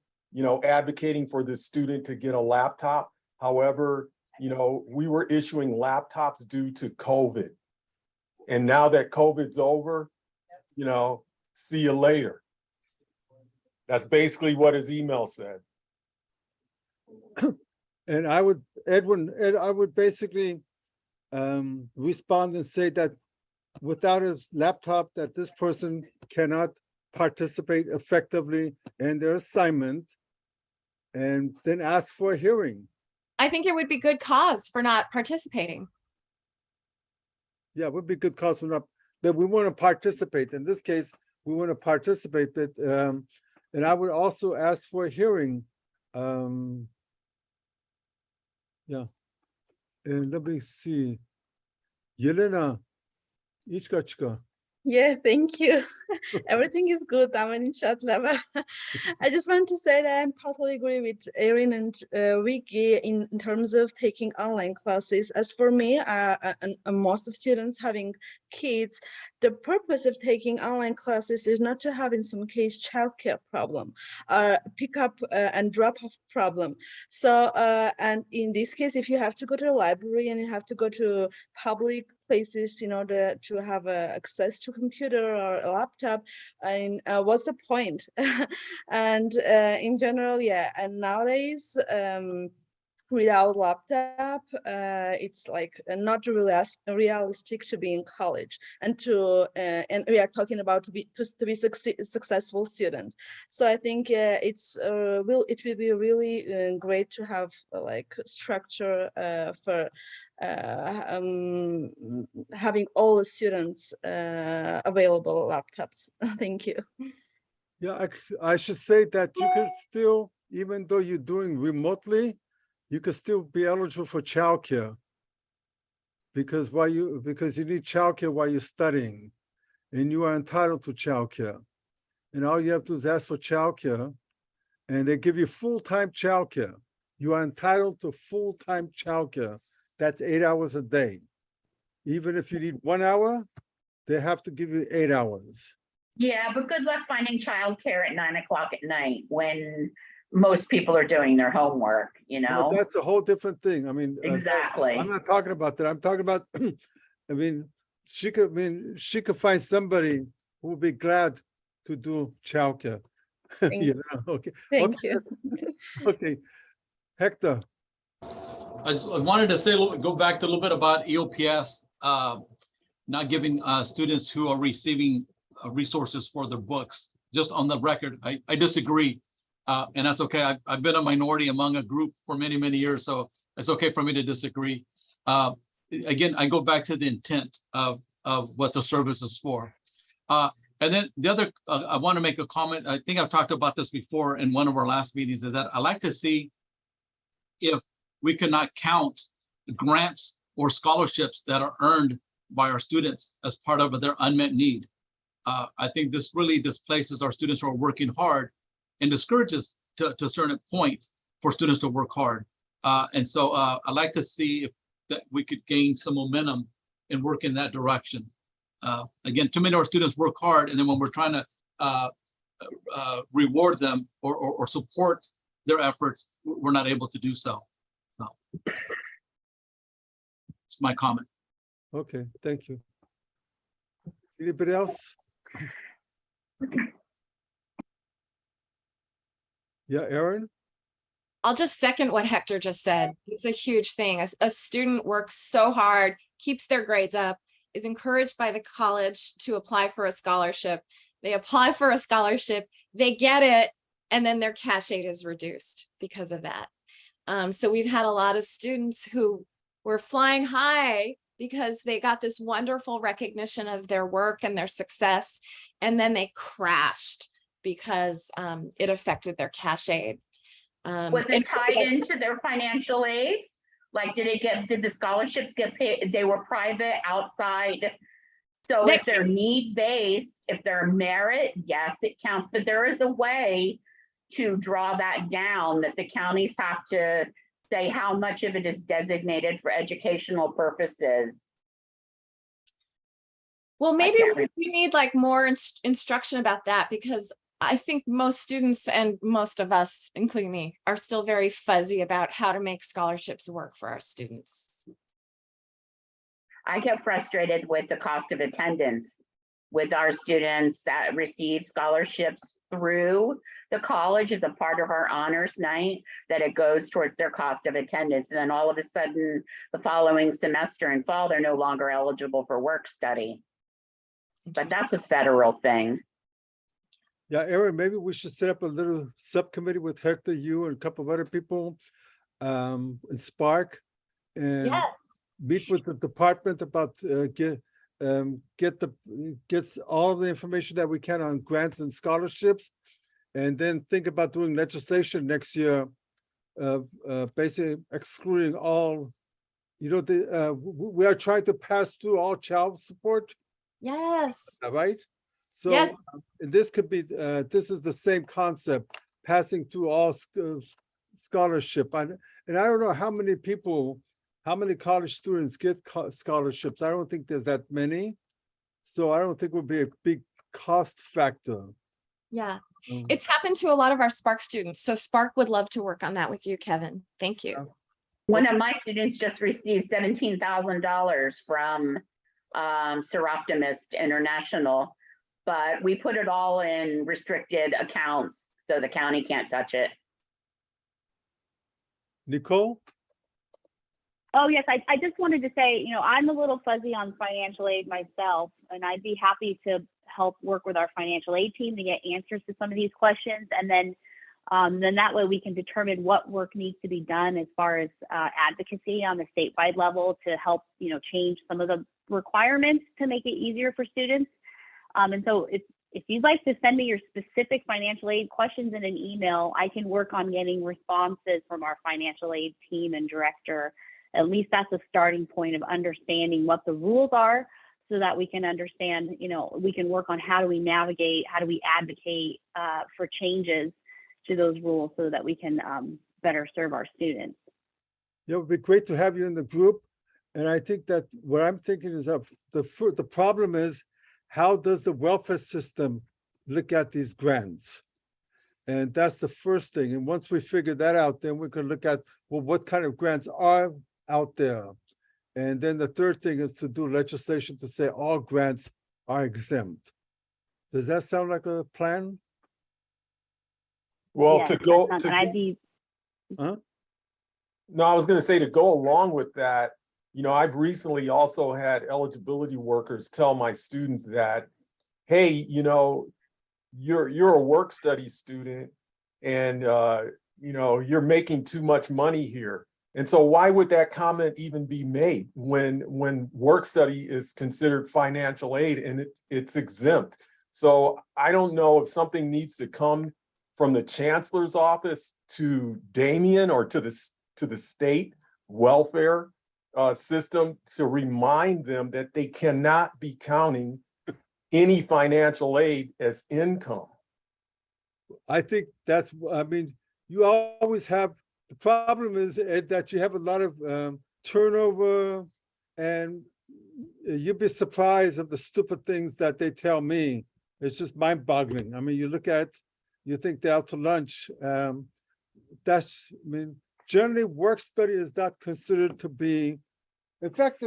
P: advocating for this student to get a laptop. However, we were issuing laptops due to COVID. And now that COVID's over, see you later. That's basically what his email said.
A: And I would basically respond and say that without a laptop, that this person cannot participate effectively in their assignment, and then ask for a hearing.
G: I think it would be good cause for not participating.
A: Yeah, it would be good cause for not, but we want to participate. In this case, we want to participate, but and I would also ask for a hearing. Yeah, and let me see. Yelena, Ichkachka.
U: Yeah, thank you. Everything is good. I'm in chat level. I just want to say that I'm totally agree with Erin and Vicky in terms of taking online classes. As for me, and most of students having kids, the purpose of taking online classes is not to have, in some case, childcare problem, pick up and drop off problem. So, and in this case, if you have to go to the library and you have to go to public places in order to have access to computer or a laptop, and what's the point? And in general, yeah, and nowadays without laptop, it's like not realistic to be in college and and we are talking about to be successful student. So I think it will be really great to have like structure for having all the students available laptops. Thank you.
A: Yeah, I should say that you can still, even though you're doing remotely, you can still be eligible for childcare. Because you need childcare while you're studying, and you are entitled to childcare. And all you have to do is ask for childcare, and they give you full-time childcare. You are entitled to full-time childcare. That's 8 hours a day. Even if you need 1 hour, they have to give you 8 hours.
C: Yeah, but good luck finding childcare at 9 o'clock at night when most people are doing their homework, you
A: Well,
C: know?
A: that's a whole different thing. I mean,
C: Exactly.
A: I'm not talking about that. I'm talking about, I mean, she could find somebody who would be glad to do childcare. You know, okay.
U: Thank you.
A: Okay, Hector.
Q: I wanted to say, go back to a little bit about EOPS, not giving students who are receiving resources for their books. Just on the record, I disagree, and that's okay. I've been a minority among a group for many, many years, so it's okay for me to disagree. Again, I go back to the intent of what the service is for. And then the other, I want to make a comment. I think I've talked about this before in one of our last meetings, is that I like to see if we cannot count grants or scholarships that are earned by our students as part of their unmet need. I think this really displaces our students who are working hard and discourages to a certain point for students to work hard. And so I'd like to see if that we could gain some momentum and work in that direction. Again, too many of our students work hard, and then when we're trying to reward them or support their efforts, we're not able to do so. So it's my comment.
A: Okay, thank you. Anybody else? Yeah, Aaron?
G: I'll just second what Hector just said. It's a huge thing. As a student works so hard, keeps their grades up, is encouraged by the college to apply for a scholarship. They apply for a scholarship, they get it, and then their cash aid is reduced because of that. So we've had a lot of students who were flying high because they got this wonderful recognition of their work and their success, and then they crashed because it affected their cash aid.
C: Was it tied into their financial aid? Like, did the scholarships get paid? They were private, outside. So if they're need-based, if they're merit, yes, it counts. But there is a way to draw that down, that the counties have to say how much of it is designated for educational purposes.
G: Well, maybe we need like more instruction about that, because I think most students and most of us, including me, are still very fuzzy about how to make scholarships work for our students.
C: I get frustrated with the cost of attendance with our students that receive scholarships through the college as a part of our honors night, that it goes towards their cost of attendance. And then all of a sudden, the following semester in fall, they're no longer eligible for work study. But that's a federal thing.
A: Yeah, Aaron, maybe we should set up a little subcommittee with Hector, you, and a couple of other people in Spark, and meet with the department about get all the information that we can on grants and scholarships, and then think about doing legislation next year, basically excluding all, you know, we are trying to pass through all child support.
G: Yes.
A: Right? So
G: yes.
A: And this could be, this is the same concept, passing through all scholarship. And I don't know how many people, how many college students get scholarships. I don't think there's that many. So I don't think it would be a big cost factor.
G: Yeah, it's happened to a lot of our Spark students. So Spark would love to work on that with you, Kevin. Thank you.
C: One of my students just received $17,000 from Seroptimist International, but we put it all in restricted accounts so the county can't touch it.
A: Nicole?
J: Oh, yes, I just wanted to say, I'm a little fuzzy on financial aid myself, and I'd be happy to help work with our financial aid team to get answers to some of these questions. And then that way we can determine what work needs to be done as far as advocacy on the statewide level to help, change some of the requirements to make it easier for students. And so if you'd like to send me your specific financial aid questions in an email, I can work on getting responses from our financial aid team and director. At least that's a starting point of understanding what the rules are so that we can understand, we can work on how do we navigate, how do we advocate for changes to those rules so that we can better serve our students.
A: Yeah, it would be great to have you in the group. And I think that what I'm thinking is of the problem is, how does the welfare system look at these grants? And that's the first thing. And once we figure that out, then we can look at, well, what kind of grants are out there? And then the third thing is to do legislation to say all grants are exempt. Does that sound like a plan?
P: Well,
J: Yes,
P: to go,
J: and I'd be,
A: Huh?
P: no, I was going to say to go along with that, I've recently also had eligibility workers tell my students that, hey, you're a work study student and, you're making too much money here. And so why would that comment even be made when work study is considered financial aid and it's exempt? So I don't know if something needs to come from the chancellor's office to Damien or to the state welfare system to remind them that they cannot be counting any financial aid as income.
A: I think that's, you always have, the problem is, Ed, that you have a lot of turnover, and you'd be surprised of the stupid things that they tell me. It's just mind-boggling. You think they're out to lunch. Generally work study is not considered to be, in fact,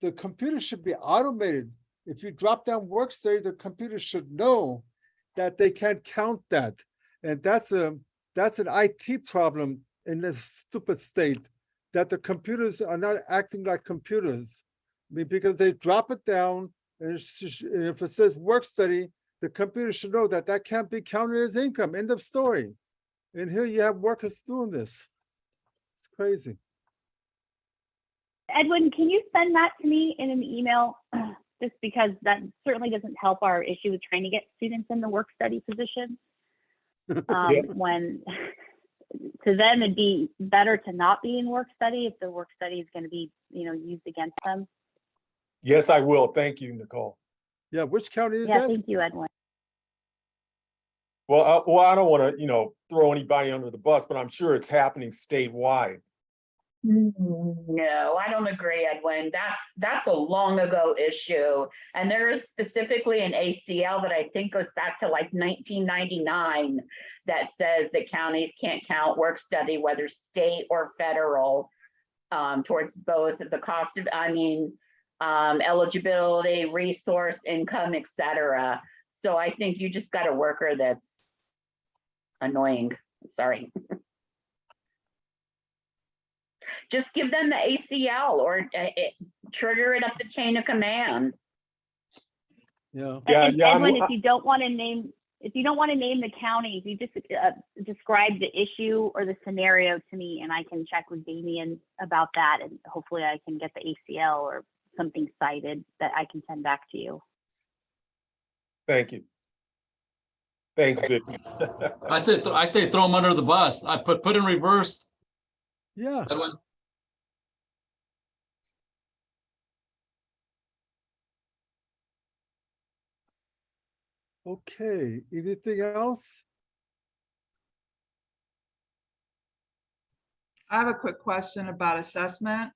A: the computer should be automated. If you drop down work study, the computer should know that they can't count that. And that's an IT problem in this stupid state, that the computers are not acting like computers. Because they drop it down, and if it says work study, the computer should know that that can't be counted as income. End of story. And here you have workers doing this. It's crazy.
J: Edwin, can you send that to me in an email? Just because that certainly doesn't help our issue with trying to get students in the work study position. When to them it'd be better to not be in work study if the work study is going to be, used against them.
P: Yes, I will. Thank you, Nicole.
A: Yeah, which county is that?
J: Thank you, Edwin.
P: Well, I don't want to, throw anybody under the bus, but I'm sure it's happening statewide.
C: No, I don't agree, Edwin. That's a long ago issue. And there is specifically an ACL that I think goes back to like 1999 that says that counties can't count work study, whether state or federal, towards both the cost of, eligibility, resource, income, etc. So I think you just got a worker that's annoying. Sorry. Just give them the ACL or trigger it up the chain of command.
A: Yeah.
J: Edwin, if you don't want to name the counties, you just describe the issue or the scenario to me, and I can check with Damien about that, and hopefully I can get the ACL or something cited that I can send back to you.
P: Thank you. Thanks, Vic.
Q: I say throw them under the bus. I put in reverse.
A: Yeah.
Q: Edwin.
A: Okay, anything else?
D: I have a quick question about assessment.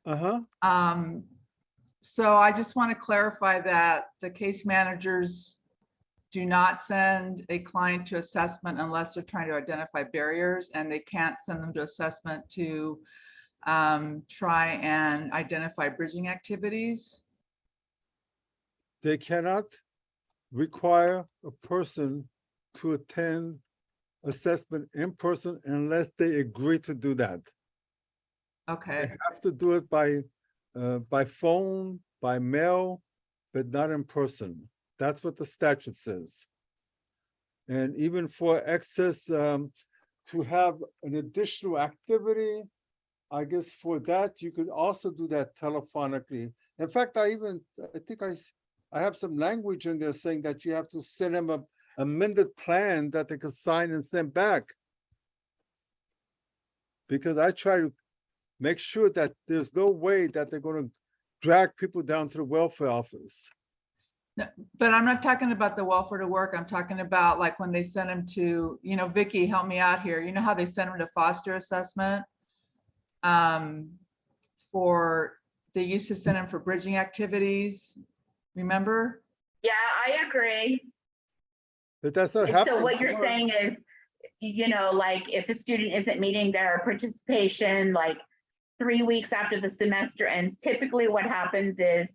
A: Uh-huh.
D: So I just want to clarify that the case managers do not send a client to assessment unless they're trying to identify barriers, and they can't send them to assessment to try and identify bridging activities.
A: They cannot require a person to attend assessment in person unless they agree to do that.
D: Okay.
A: They have to do it by phone, by mail, but not in person. That's what the statute says. And even for excess, to have an additional activity, I guess for that, you could also do that telephonically. In fact, I think I have some language in there saying that you have to send them a amended plan that they can sign and send back. Because I try to make sure that there's no way that they're going to drag people down to the welfare office.
D: No, but I'm not talking about the welfare to work. I'm talking about like when they send them to, Vicky, help me out here. You know how they send them to foster assessment? They used to send them for bridging activities. Remember?
C: Yeah, I agree.
A: But that's not
C: So
A: happening.
C: what you're saying is, like if a student isn't meeting their participation, like 3 weeks after the semester ends, typically what happens is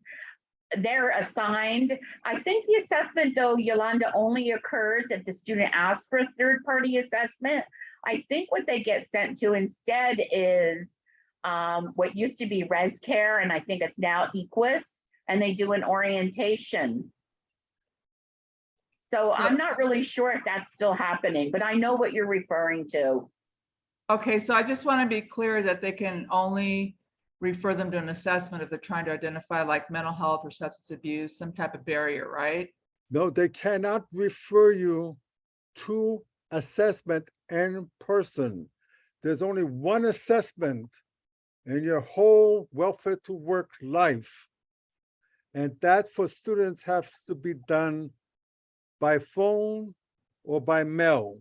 C: they're assigned. I think the assessment though, Yolanda, only occurs if the student asks for a third-party assessment. I think what they get sent to instead is what used to be Res Care, and I think it's now Equus, and they do an orientation. So I'm not really sure if that's still happening, but I know what you're referring to.
D: Okay, so I just want to be clear that they can only refer them to an assessment if they're trying to identify like mental health or substance abuse, some type of barrier, right?
A: No, they cannot refer you to assessment in person. There's only one assessment in your whole welfare to work life. And that for students has to be done by phone or by mail.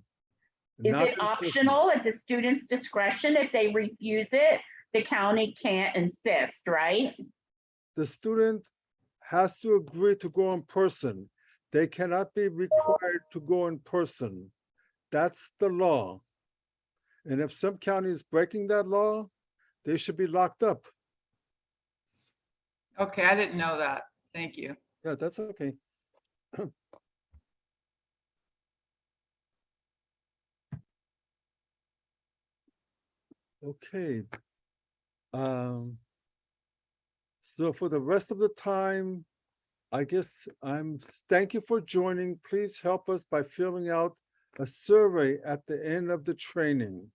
C: Is it optional at the student's discretion? If they refuse it, the county can't insist, right?
A: The student has to agree to go in person. They cannot be required to go in person. That's the law. And if some county is breaking that law, they should be locked up.
D: Okay, I didn't know that. Thank you.
A: Yeah, that's okay. Okay. So for the rest of the time, I guess thank you for joining. Please help us by filling out a survey at the end of the training.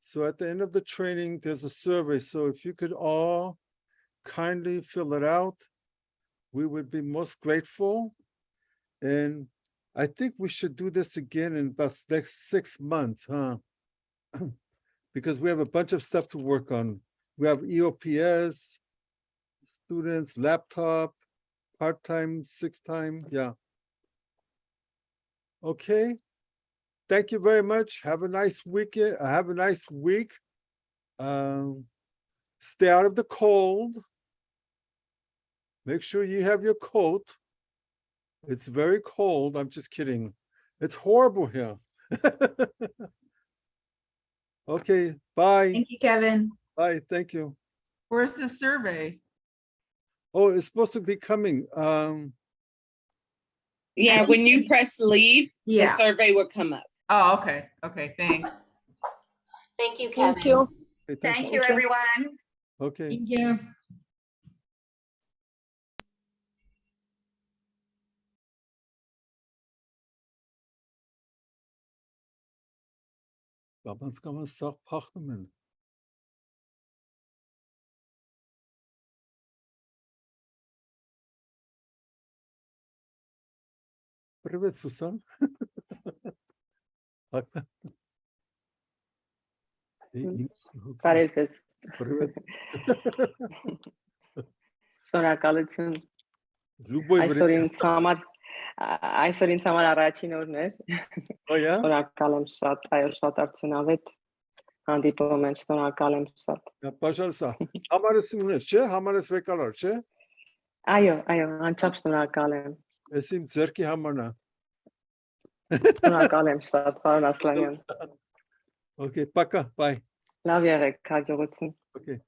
A: So at the end of the training, there's a survey. So if you could all kindly fill it out, we would be most grateful. And I think we should do this again in about the next 6 months, huh? Because we have a bunch of stuff to work on. We have EOPS, students, laptop, part-time, 6-time, yeah. Okay. Thank you very much. Have a nice weekend. Have a nice week. Stay out of the cold. Make sure you have your coat. It's very cold. I'm just kidding. It's horrible here. Okay, bye.
E: Thank you, Kevin.
A: Bye, thank you.
D: Where's the survey?
A: Oh, it's supposed to be coming.
R: Yeah, when you press leave, the
E: Yeah.
R: survey will come up.
D: Oh, okay. Okay, thanks.
C: Thank you,
H: Thank
C: Kevin.
H: you.
A: Okay,
C: Thank you, everyone.
A: Okay.
E: Thank you.
A: Babans kan man sag pachten. Привет, Сусан.
V: Կարելքս
A: Привет.
V: շնորհակալություն
A: Любой
V: այսօր
A: время.
V: ինձ համար առաջին օրն էր
A: Oh, yeah?
V: շնորհակալ եմ շատ այո շատ արդյունավետ հանդիպում եմ շնորհակալ եմ շատ
A: Ya, Պաշարսա, համարս ունես, չէ? Համարս վեկալար, չէ?
V: այո անչափ շնորհակալ եմ
A: Ես իմ ձերքի համարն է։
V: շնորհակալ եմ շատ պարոն Ասլանյան
A: Okay, пока, bye.
V: լավ եղեք հաջողություն
A: Okay.